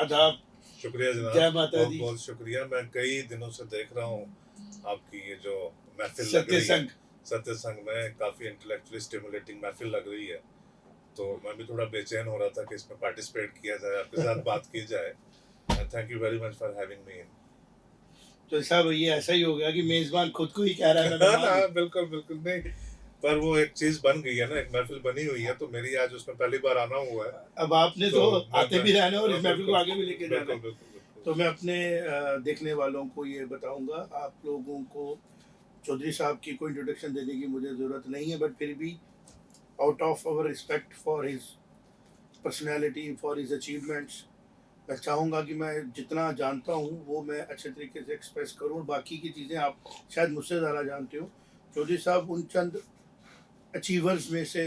आदाब। शुक्रिया जनाब, जय माता बहुत दी। बहुत शुक्रिया। मैं कई दिनों से देख रहा हूँ आपकी ये जो महफिल लग सत्य रही है, संग। सत्य संग में काफ़ी इंटेलेक्चुअली स्टिमुलेटिंग महफिल लग रही है। तो मैं भी थोड़ा बेचैन हो रहा था कि इसमें पार्टिसिपेट किया जाए, आपके साथ बात की जाए। Thank you very much for having me in. तो साहब ये ऐसा ही हो गया कि मेजबान खुद को ही कह रहा है मैं मेहमान हूँ। बिल्कुल बिल्कुल नहीं, पर वो एक चीज़ बन गई है ना, एक महफिल बनी हुई है, तो मेरी आज उसमें पहली बार आना हुआ है। अब आपने तो आते भी रहना है और इस महफिल को आगे भी लेके जाना बिल्कुल है। बिल्कुल बिल्कुल। तो मैं अपने देखने वालों को ये बताऊंगा, आप लोगों को चौधरी साहब की कोई इंट्रोडक्शन देने की मुझे ज़रूरत नहीं है, बट फिर भी out of our respect for his personality, for his achievements, मैं चाहूँगा कि मैं जितना जानता हूँ वो मैं अच्छे तरीके से एक्सप्रेस करूँ, और बाकी की चीज़ें आप शायद मुझसे ज़्यादा जानते हो। चौधरी साहब उन चंद अचीवर्स में से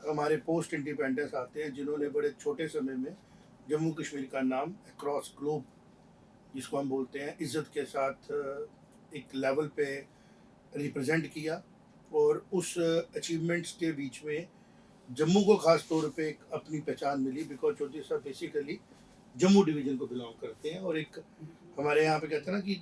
हमारे पोस्ट इंडिपेंडेंस आते हैं जिन्होंने बड़े छोटे समय में जम्मू कश्मीर का नाम अक्रॉस ग्लोब, जिसको हम बोलते हैं, इज़्ज़त के साथ एक लेवल पे रिप्रेजेंट किया। और उस अचीवमेंट्स के बीच में जम्मू को ख़ास तौर पे एक अपनी पहचान मिली, बिकॉज चौधरी साहब बेसिकली जम्मू डिवीज़न को बिलोंग करते हैं, और एक हमारे यहाँ पे कहते हैं ना कि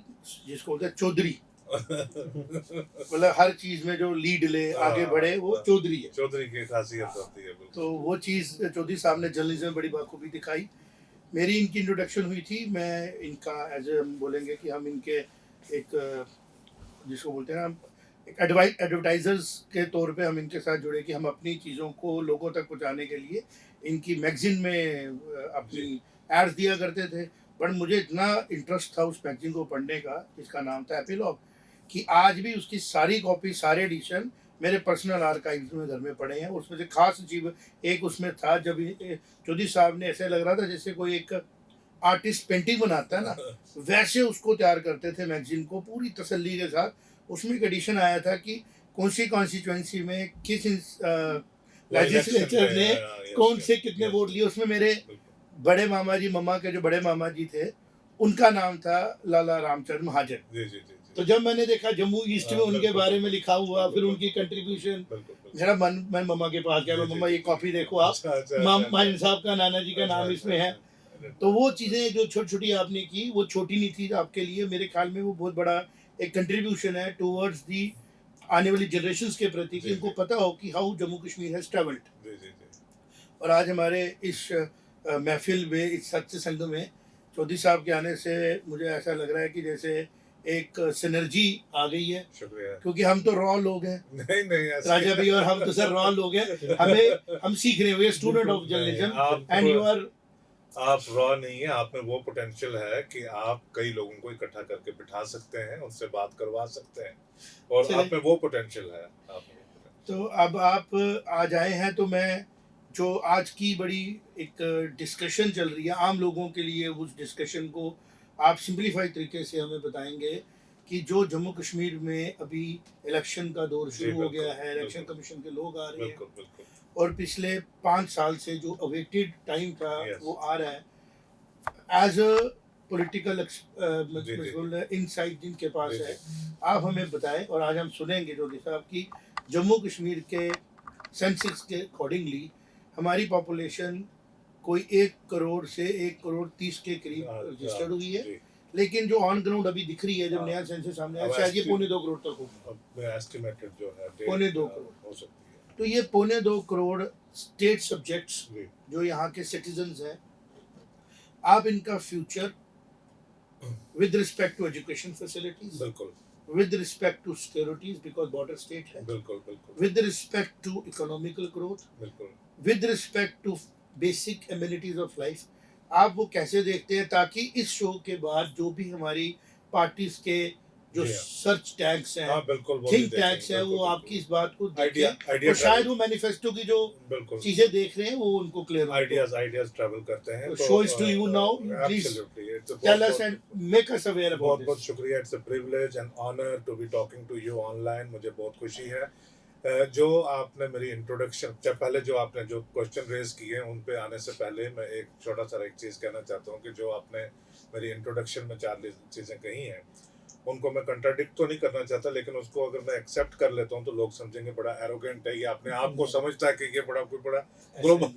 जिसको बोलते हैं चौधरी, मतलब हर चीज़ में जो लीड ले आगे बढ़े वो चौधरी है। चौधरी की खासियत होती है बिल्कुल। तो वो चीज़ चौधरी साहब ने जर्नलिज्म में बड़ी बाखूबी दिखाई। मेरी इनकी इंट्रोडक्शन हुई थी, मैं इनका एज ए हम बोलेंगे कि हम इनके एक जिसको बोलते हैं ना एक एडवर्टाइजर्स के तौर पे हम इनके साथ जुड़े कि हम अपनी चीज़ों को लोगों तक पहुंचाने के लिए इनकी मैगजीन में अपनी एड्स दिया करते थे। बट मुझे इतना इंटरेस्ट था उस मैगजीन को पढ़ने का, जिसका नाम था एपिलॉग, कि आज भी उसकी सारी कॉपी, सारे एडिशन मेरे पर्सनल आर्काइव्स में घर में पड़े हैं। उसमें से खास चीज़ एक उसमें था, जब चौधरी साहब ने ऐसे लग रहा था जैसे कोई एक आर्टिस्ट पेंटिंग बनाता है ना, वैसे उसको तैयार करते थे मैगजीन को पूरी तसल्ली के साथ। उसमें एक एडिशन आया था कि कौन सी कॉन्स्टिट्यूंसी में किस लेजिस्लेचर ने कौन से कितने वोट लिए। उसमें मेरे बड़े मामा जी, मम्मा के जो बड़े मामा जी थे, उनका नाम था लाला रामचंद्र महाजन। जी जी जी। तो जब मैंने देखा जम्मू ईस्ट में उनके बारे में लिखा हुआ, फिर उनकी कंट्रीब्यूशन, मेरा मन, मैं मम्मा के पास गया, मम्मा ये कॉपी देखो आप, माइन साहब का, नाना जी का नाम इसमें है। तो वो चीज़ें जो छोटी छोटी आपने की, वो छोटी नहीं थी आपके लिए, मेरे ख्याल में वो बहुत बड़ा एक कंट्रीब्यूशन है टूवर्ड्स दी आने वाली जनरेशंस के प्रति, कि उनको पता हो कि how Jammu Kashmir has travelled. और आज हमारे इस महफिल में, इस सत्य संग में चौधरी साहब के आने से मुझे ऐसा लग रहा है कि जैसे एक सिनर्जी आ गई है, क्योंकि हम तो रॉ लोग हैं। नहीं नहीं, राजा भाई और हम तो सर रॉ लोग हैं, हम सीख रहे हैं, student of journalism, and you are. आप रॉ नहीं है, आप में वो पोटेंशियल है कि आप कई लोगों को इकट्ठा करके बिठा सकते हैं, उनसे बात करवा सकते हैं, और आप में वो पोटेंशियल है। तो अब आप आज आए हैं, तो मैं जो आज की बड़ी एक डिस्कशन चल रही है आम लोगों के लिए, उस डिस्कशन को आप सिंपलीफाई तरीके से हमें बताएंगे कि जो जम्मू कश्मीर में अभी इलेक्शन का दौर शुरू हो गया है, इलेक्शन कमीशन के लोग आ रहे हैं, और पिछले 5 साल से जो अवेटेड टाइम था वो आ रहा है, एज अ पॉलिटिकल इनसाइट जिनके पास है, आप हमें बताएं। और आज हम सुनेंगे चौधरी साहब की जम्मू कश्मीर के सेंसस के अकॉर्डिंगली हमारी पॉपुलेशन कोई 1 करोड़ से 1 करोड़ 30 के करीब रजिस्टर्ड हुई है, लेकिन जो ऑन ग्राउंड अभी दिख रही है, जब नया सेंसस सामने आया, शायद ये 1.25 करोड़ तक होगा, एस्टिमेटेड जो है 1.25 करोड़ हो सकती है। तो ये 1.25 करोड़ स्टेट सब्जेक्ट्स जो यहाँ के सिटीजन्स हैं, आप इनका future with respect to education facilities, बिल्कुल, with respect to securities because border state है, बिल्कुल बिल्कुल, with respect to economical growth, बिल्कुल, with respect to basic amenities of life, आप वो कैसे देखते हैं, ताकि इस शो के बाद जो भी हमारी पार्टीज के जो सर्च टैग्स हैं, थिंक टैग्स हैं, वो आपकी इस बात को देखें, और शायद वो मैनिफेस्टो की जो चीजें देख रहे हैं वो उनको क्लियर आइडियाज ट्रैवल करते हैं। Show is to you now, please tell us and make us aware about this. बहुत शुक्रिया, it's a privilege and honour to be talking to you online. मुझे बहुत खुशी है। जो आपने मेरी इंट्रोडक्शन पहले जो आपने जो क्वेश्चन रेज किए उन पे आने से पहले मैं एक छोटा सा एक चीज़ कहना चाहता हूँ कि जो आपने मेरी इंट्रोडक्शन में 4 चीज़ें कही हैं, उनको मैं कंट्राडिक्ट तो नहीं करना चाहता, लेकिन उसको अगर मैं एक्सेप्ट कर लेता हूँ तो लोग समझेंगे बड़ा एरोगेंट है, ये अपने आप को समझता है कि ये बड़ा कोई बड़ा ग्लोबल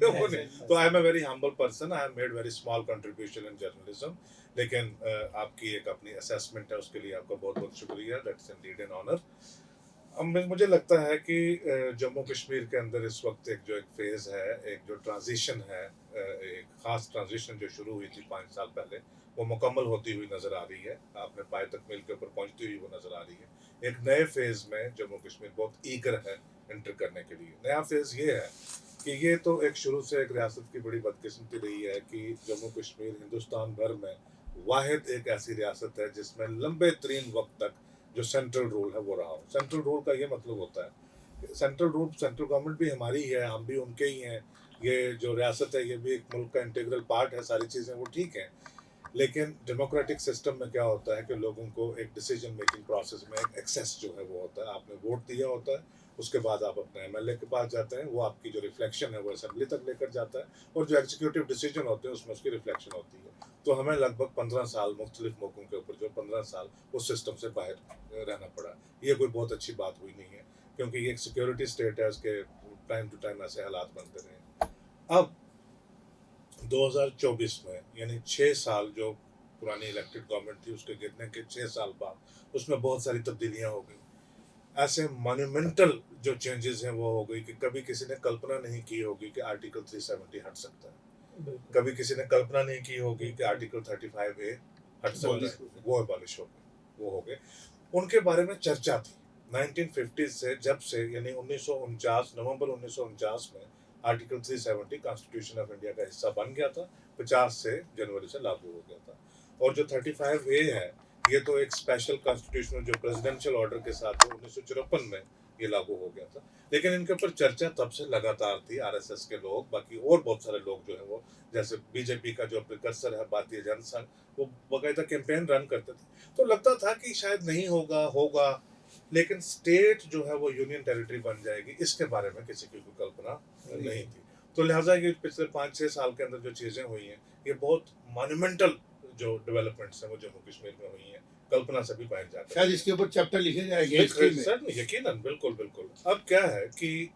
वो नहीं। तो I am a very humble person, I have made very small contribution in journalism, लेकिन आपकी एक अपनी असेसमेंट है, उसके लिए आपका बहुत बहुत शुक्रिया, दैट्स इंडीड एन ऑनर। अब मुझे लगता है कि जम्मू कश्मीर के अंदर इस वक्त एक फेज़ है, एक जो ट्रांजिशन है, एक ख़ास ट्रांजिशन जो शुरू हुई थी 5 साल पहले, वो मुकम्मल होती हुई नज़र आ रही है, आपने पाए तक मिल के ऊपर पहुंचती हुई वो नज़र आ रही है। एक नए फेज़ में जम्मू कश्मीर बहुत ईगर है एंटर करने के लिए। नया फेज़ ये है कि ये तो एक शुरू से एक रियासत की बड़ी बदकिस्मती रही है कि जम्मू कश्मीर हिंदुस्तान भर में वाहिद एक ऐसी रियासत है जिसमें लंबे तरीन वक्त तक जो सेंट्रल रूल है वो रहा हो। सेंट्रल रूल का ये मतलब होता है, सेंट्रल रूल, सेंट्रल गवर्नमेंट भी हमारी ही है, हम भी उनके ही हैं, ये जो रियासत है ये भी एक मुल्क का इंटीग्रल पार्ट है, सारी चीज़ें वो ठीक हैं। लेकिन डेमोक्रेटिक सिस्टम में क्या होता है कि लोगों को एक डिसीजन मेकिंग प्रोसेस में एक एक्सेस जो है वो होता है, आपने वोट दिया होता है, उसके बाद आप अपने एमएलए के पास जाते हैं, वो आपकी जो रिफ्लेक्शन है वो असेंबली तक लेकर जाता है, और जो एग्जीक्यूटिव डिसीजन होते हैं उसमें उसकी रिफ्लेक्शन होती है। तो हमें लगभग 15 साल मुख्तलिफ मौकों के ऊपर जो 15 साल उस सिस्टम से बाहर रहना पड़ा। ये कोई बहुत अच्छी बात हुई नहीं है, क्योंकि ये एक सिक्योरिटी स्टेट है, उसके टाइम टू टाइम ऐसे हालात बनते रहे। अब 2024 में यानी 6 साल जो पुरानी इलेक्टेड गवर्नमेंट थी उसके गिरने के 6 साल बाद उसमें बहुत सारी तब्दीलियां हो गई। ऐसे मॉन्यूमेंटल जो चेंजेस हैं वो हो गई कि कभी किसी ने कल्पना नहीं की होगी कि आर्टिकल 370 हट सकता है, कभी किसी ने कल्पना नहीं की होगी कि आर्टिकल 35A हट सकता है, वो अबॉलिश हो गए, वो हो गए। उनके बारे में चर्चा थी 1950 से, जब से यानी 1949 नवंबर 1949 में आर्टिकल 370 कॉन्स्टिट्यूशन ऑफ इंडिया का हिस्सा बन गया था, 50 से जनवरी से लागू हो गया था। और जो 35A है ये तो एक स्पेशल कॉन्स्टिट्यूशनल जो प्रेसिडेंशियल ऑर्डर के साथ 1954 में ये लागू हो गया था। लेकिन इनके ऊपर चर्चा तब से लगातार थी, आरएसएस के लोग, बाकी और बहुत सारे लोग जो है वो, जैसे बीजेपी का जो प्रिकर्सर है भारतीय जनसंघ, वो बाकायदा कैंपेन रन करते थे। तो लगता था कि शायद नहीं होगा, होगा, लेकिन स्टेट जो है वो यूनियन टेरिटरी बन जाएगी, इसके बारे में किसी की कोई कल्पना नहीं थी। तो लिहाजा ये पिछले 5-6 साल के अंदर जो चीज़ें हुई हैं ये बहुत मॉन्यूमेंटल जो डेवलपमेंट्स हैं वो जम्मू कश्मीर में हुई हैं, कल्पना से भी बाहर जाकर। शायद इसके ऊपर चैप्टर लिखे जाएंगे हिस्ट्री में। सर यकीनन, बिल्कुल बिल्कुल। अब क्या है कि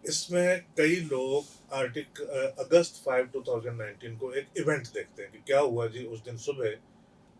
इसमें कई लोग अगस्त 5 2019 को एक इवेंट देखते हैं कि क्या हुआ जी। उस दिन सुबह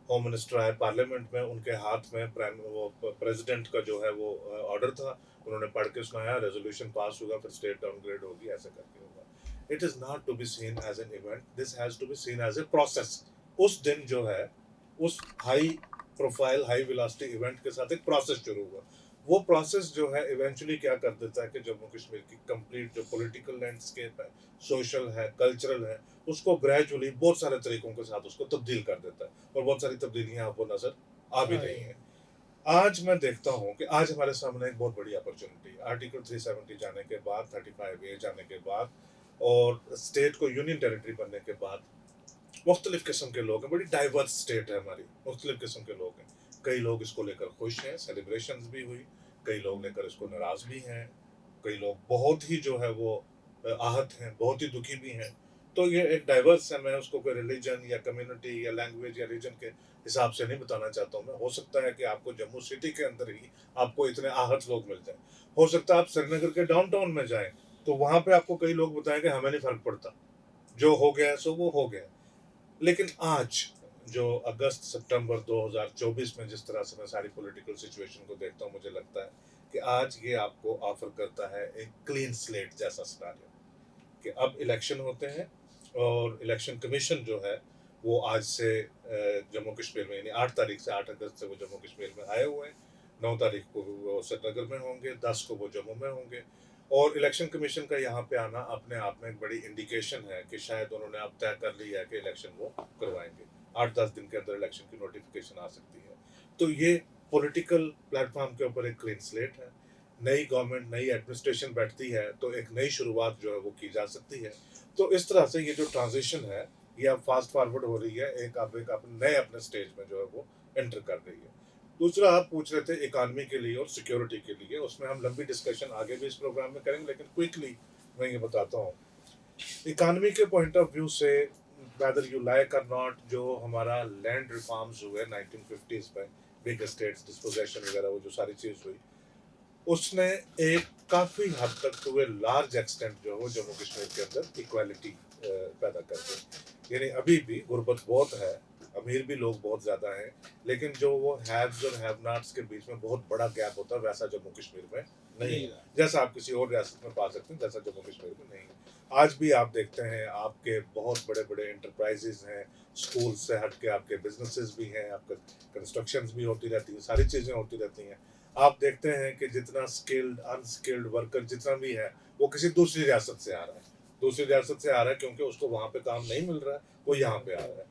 होम मिनिस्टर आए पार्लियामेंट में, उनके हाथ में प्रेसिडेंट का जो है वो ऑर्डर था, उन्होंने पढ़ के सुनाया, रेजोल्यूशन पास होगा, फिर स्टेट डाउनग्रेड होगी, ऐसे करके होगा। It is not to be seen as an event, this has to be seen as a process. उस दिन जो है उस high profile high velocity event के साथ एक प्रोसेस शुरू हुआ। वो प्रोसेस जो है इवेंचुअली क्या कर देता है कि जम्मू कश्मीर की कंप्लीट जो पॉलिटिकल लैंडस्केप है, सोशल है, कल्चरल है, उसको ग्रेजुअली बहुत सारे तरीकों के साथ उसको तब्दील कर देता है, और बहुत सारी तब्दीलियां आपको नजर आ भी रही हैं। आज मैं देखता हूं कि आज हमारे सामने एक बहुत बड़ी अपॉर्चुनिटी, आर्टिकल 370 जाने के बाद, 35A जाने के बाद, और स्टेट को यूनियन टेरिटरी बनने के बाद मुख्तलिफ किस्म के लोग हैं, बड़ी डाइवर्स स्टेट है हमारी, मुख्तलिफ किस्म के लोग हैं। कई लोग इसको लेकर खुश हैं, सेलिब्रेशंस भी हुई, कई लोग लेकर इसको नाराज भी हैं, कई लोग बहुत ही जो है वो आहत हैं, बहुत ही दुखी भी हैं। तो ये एक डाइवर्स है, मैं उसको कोई रिलीजन या कम्युनिटी या लैंग्वेज या रीजन के हिसाब से नहीं बताना चाहता हूँ मैं। हो सकता है कि आपको जम्मू सिटी के अंदर ही आपको इतने आहत लोग मिल जाए, हो सकता है आप श्रीनगर के डाउनटाउन में जाएं तो वहाँ पे आपको कई लोग बताएं कि हमें नहीं फर्क पड़ता, जो हो गया सो वो हो गया। लेकिन आज जो अगस्त सितंबर 2024 में जिस तरह से मैं सारी पॉलिटिकल सिचुएशन को देखता हूँ, मुझे लगता है कि आज ये आपको ऑफर करता है एक क्लीन स्लेट जैसा सिनेरियो, कि अब इलेक्शन होते हैं, और इलेक्शन कमीशन जो है वो आज से जम्मू कश्मीर में, यानी 8 तारीख से, 8 अगस्त से वो जम्मू कश्मीर में आए हुए हैं। 9 तारीख को वो श्रीनगर में होंगे, 10 को वो जम्मू में होंगे। और इलेक्शन कमीशन का यहाँ पे आना अपने आप में एक बड़ी इंडिकेशन है कि शायद उन्होंने अब तय कर लिया है कि इलेक्शन वो करवाएंगे। 8-10 दिन के अंदर इलेक्शन की नोटिफिकेशन आ सकती है। तो ये पॉलिटिकल प्लेटफॉर्म के ऊपर एक क्लीन स्लेट है। नई गवर्नमेंट, नई एडमिनिस्ट्रेशन बैठती है तो एक नई शुरुआत जो है वो की जा सकती है। तो इस तरह से ये जो ट्रांजिशन है ये अब फास्ट फॉरवर्ड हो रही है, एक अपने नए अपने स्टेज में जो है वो एंटर कर रही है। दूसरा आप पूछ रहे थे इकानमी के लिए और सिक्योरिटी के लिए, उसमें हम लंबी डिस्कशन आगे भी इस प्रोग्राम में करेंगे, लेकिन क्विकली मैं ये बताता हूँ। इकानमी के पॉइंट ऑफ व्यू से whether you like or not, जो हमारा लैंड रिफॉर्म्स हुए 1950s में, बिग स्टेट्स डिस्पोजेशन वगैरह, वो जो सारी चीज़ हुई, उसने एक काफ़ी हद तक टू ए लार्ज एक्सटेंट जो है वो जम्मू कश्मीर के अंदर इक्वालिटी पैदा कर दी। यानी अभी भी गुर्बत बहुत है, अमीर भी लोग बहुत ज़्यादा हैं, लेकिन जो वो हैव्स और हैव नॉट्स के बीच में बहुत बड़ा गैप होता है, वैसा जम्मू कश्मीर में नहीं है, जैसा आप किसी और रियासत में पा सकते हैं, जैसा जम्मू कश्मीर में नहीं है। आज भी आप देखते हैं आपके बहुत बड़े बड़े इंटरप्राइजेज हैं, स्कूल से हट के आपके बिजनेसेस भी हैं, आपके कंस्ट्रक्शंस भी होती रहती हैं, सारी चीज़ें होती रहती हैं। आप देखते हैं कि जितना स्किल्ड अनस्किल्ड वर्कर जितना भी है वो किसी दूसरी रियासत से आ रहा है, दूसरी रियासत से आ रहा है क्योंकि उसको वहाँ पे काम नहीं मिल रहा है, वो यहाँ पे आ रहा है।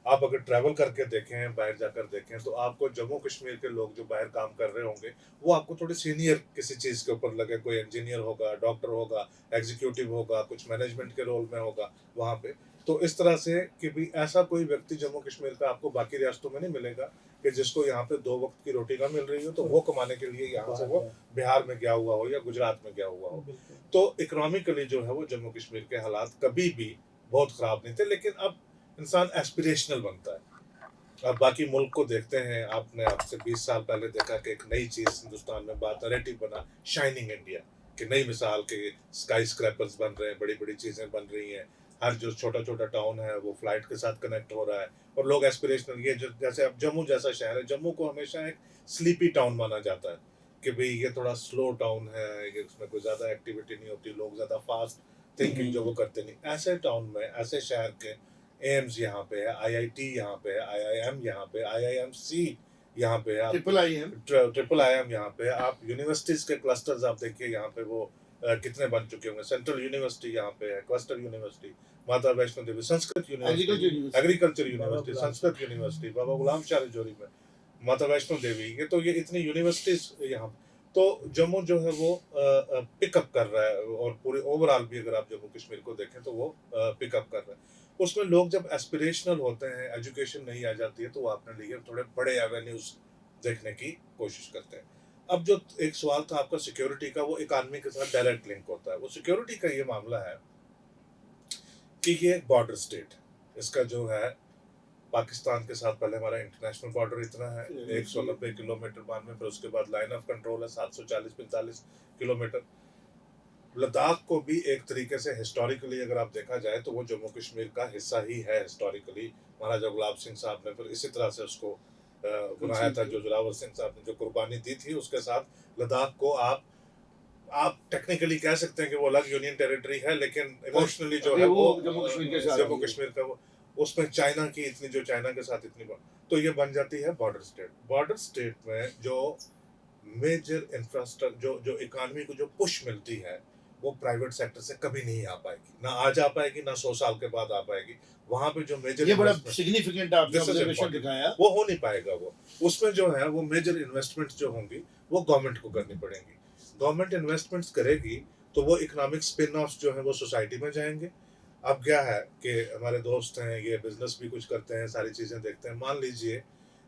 आप अगर ट्रैवल करके देखें, बाहर जाकर देखें, तो आपको जम्मू कश्मीर के लोग जो बाहर काम कर रहे होंगे वो आपको थोड़े सीनियर किसी चीज़ के ऊपर लगे, कोई इंजीनियर होगा, डॉक्टर होगा, एग्जीक्यूटिव होगा, कुछ मैनेजमेंट के रोल में होगा वहाँ पे। तो इस तरह से कि भी ऐसा कोई व्यक्ति जम्मू कश्मीर का आपको बाकी रियासतों में नहीं मिलेगा कि जिसको यहाँ पे 2 वक्त की रोटी ना मिल रही हो, तो वो कमाने के लिए यहाँ से वो बिहार में गया हुआ हो या गुजरात में गया हुआ हो। तो इकोनॉमिकली जो है वो जम्मू कश्मीर के हालात कभी भी बहुत ख़राब नहीं थे, लेकिन अब इंसान एस्पिरेशनल बनता है। अब बाकी मुल्क को देखते हैं, आपने आज से 20 साल पहले देखा कि एक नई चीज़ हिंदुस्तान में बात नैरेटिव बना, शाइनिंग इंडिया, कि नई मिसाल के स्काई स्क्रैपर्स बन रहे हैं, बड़ी-बड़ी चीज़ें बन रही हैं। हर जो छोटा-छोटा टाउन है वो फ्लाइट के साथ कनेक्ट हो रहा है और लोग एस्पिरेशनल, ये जो जैसे अब जम्मू जैसा शहर है, जम्मू को हमेशा एक स्लीपी टाउन माना जाता है कि भई ये थोड़ा स्लो टाउन है, ये इसमें कोई ज़्यादा एक्टिविटी नहीं होती, लोग ज़्यादा फास्ट थिंकिंग जो वो करते नहीं। ऐसे टाउन में, ऐसे शहर के एम्स यहाँ पे है, आईआईटी यहाँ पे है, आईआईएम यहाँ पे, आईआईएमसी यहाँ पे है, आप ट्रिपल आईएम यहाँ पे है, आप यूनिवर्सिटीज के क्लस्टर्स आप देखिए यहाँ पे वो कितने बन चुके होंगे। सेंट्रल यूनिवर्सिटी यहाँ पे है, cluster university, Mata Vaishno Devi, Sanskrit university, agriculture university, Sanskrit university, Baba Ghulam Shah जोरी में, माता वैष्णो देवी, ये तो ये इतनी यूनिवर्सिटीज यहाँ। तो जम्मू जो है वो पिकअप कर रहा है, और पूरे ओवरऑल भी अगर आप जम्मू कश्मीर को देखें तो वो पिकअप कर रहा है। उसमें लोग जब एस्पिरेशनल होते हैं, एजुकेशन नहीं आ जाती है, तो वो अपने लिए थोड़े बड़े एवेन्यूज देखने की कोशिश करते हैं। अब जो एक सवाल था आपका सिक्योरिटी का, वो इकानमी के साथ डायरेक्ट लिंक होता है। वो सिक्योरिटी का ये मामला है कि ये एक बॉर्डर स्टेट, इसका जो है पाकिस्तान के साथ पहले हमारा इंटरनेशनल बॉर्डर इतना है 190 किलोमीटर मान में, फिर उसके बाद लाइन ऑफ कंट्रोल है 740-45 किलोमीटर। लद्दाख को भी एक तरीके से हिस्टोरिकली अगर आप देखा जाए तो वो जम्मू कश्मीर का हिस्सा ही है हिस्टोरिकली। महाराजा गुलाब सिंह साहब ने फिर इसी तरह से उसको बनाया था, जो जोरावर सिंह साहब ने जो कुर्बानी दी थी, उसके साथ लद्दाख को आप टेक्निकली कह सकते हैं कि वो अलग यूनियन टेरिटरी है, लेकिन इमोशनली जो है वो जम्मू कश्मीर का वो, उसमें चाइना की इतनी, जो चाइना के साथ इतनी, तो ये बन जाती है बॉर्डर स्टेट। बॉर्डर स्टेट में जो मेजर इंफ्रास्ट्रक्चर, जो इकानमी को जो पुश मिलती है, वो प्राइवेट सेक्टर से कभी नहीं आ पाएगी, ना आज आ पाएगी, ना 100 साल के बाद आ पाएगी। वहां पे जो मेजर, ये बड़ा सिग्निफिकेंट आपने ऑब्जर्वेशन दिखाया, वो हो नहीं पाएगा। वो उसमें जो है वो मेजर इन्वेस्टमेंट्स जो होंगी वो गवर्नमेंट को करनी पड़ेंगी। गवर्नमेंट इन्वेस्टमेंट्स करेगी तो वो इकोनॉमिक स्पिन ऑफ्स जो है वो सोसाइटी में जाएंगे। अब क्या है कि हमारे दोस्त हैं, ये बिजनेस भी कुछ करते हैं, सारी चीज़ें देखते हैं। मान लीजिए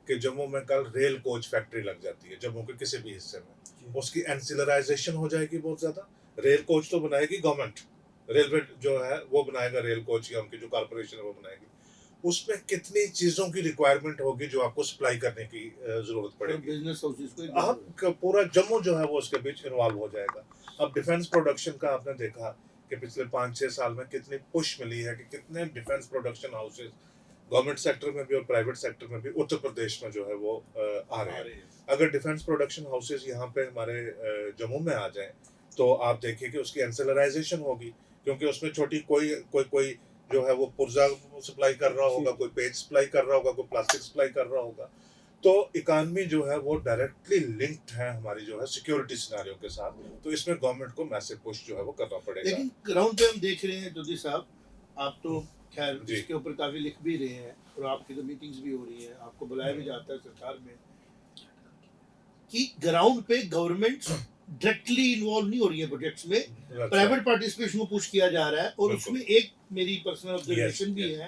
कि जम्मू में कल रेल कोच फैक्ट्री लग जाती है, जम्मू के किसी भी हिस्से में, उसकी एंसिलराइजेशन हो जाएगी बहुत ज़्यादा। रेल कोच तो बनाएगी गवर्नमेंट, रेलवे जो है वो बनाएगा रेल कोच, या उनकी जो कॉर्पोरेशन है वो बनाएगी। उसमें कितनी चीज़ों की रिक्वायरमेंट होगी जो आपको सप्लाई करने की ज़रूरत पड़ेगी। बिजनेस हाउसेस को आप पूरा जम्मू जो है वो उसके बीच इन्वॉल्व हो जाएगा। अब डिफेंस प्रोडक्शन का आपने देखा कि पिछले 5-6 साल में कितनी पुश मिली है, कि कितने defence production houses government sector में भी और प्राइवेट सेक्टर में भी उत्तर प्रदेश में जो है वो आ रहे हैं। अगर डिफेंस प्रोडक्शन हाउसेज यहाँ पे हमारे जम्मू में आ जाएं तो आप देखिए कि उसकी एंसिलराइजेशन होगी, क्योंकि उसमें छोटी कोई जो है वो पुर्जा सप्लाई कर रहा होगा, कोई पेज सप्लाई कर रहा होगा, कोई प्लास्टिक सप्लाई कर रहा होगा। तो इकानमी जो है वो डायरेक्टली लिंक्ड है हमारी जो है सिक्योरिटी सिनेरियो के साथ। तो इसमें गवर्नमेंट को मैसिव पुश जो है वो करना पड़ेगा। लेकिन ग्राउंड पे हम देख रहे हैं जोधी साहब, आप तो खैर इसके ऊपर काफी लिख भी रहे हैं और आपकी तो मीटिंग्स भी हो रही हैं, आपको बुलाया भी जाता है सरकार में, कि ग्राउंड पे गवर्नमेंट डायरेक्टली इन्वॉल्व नहीं हो रही है प्रोजेक्ट्स में, प्राइवेट पार्टिसिपेशन को पुश किया जा रहा है। और उसमें एक मेरी पर्सनल ऑब्जर्वेशन भी है,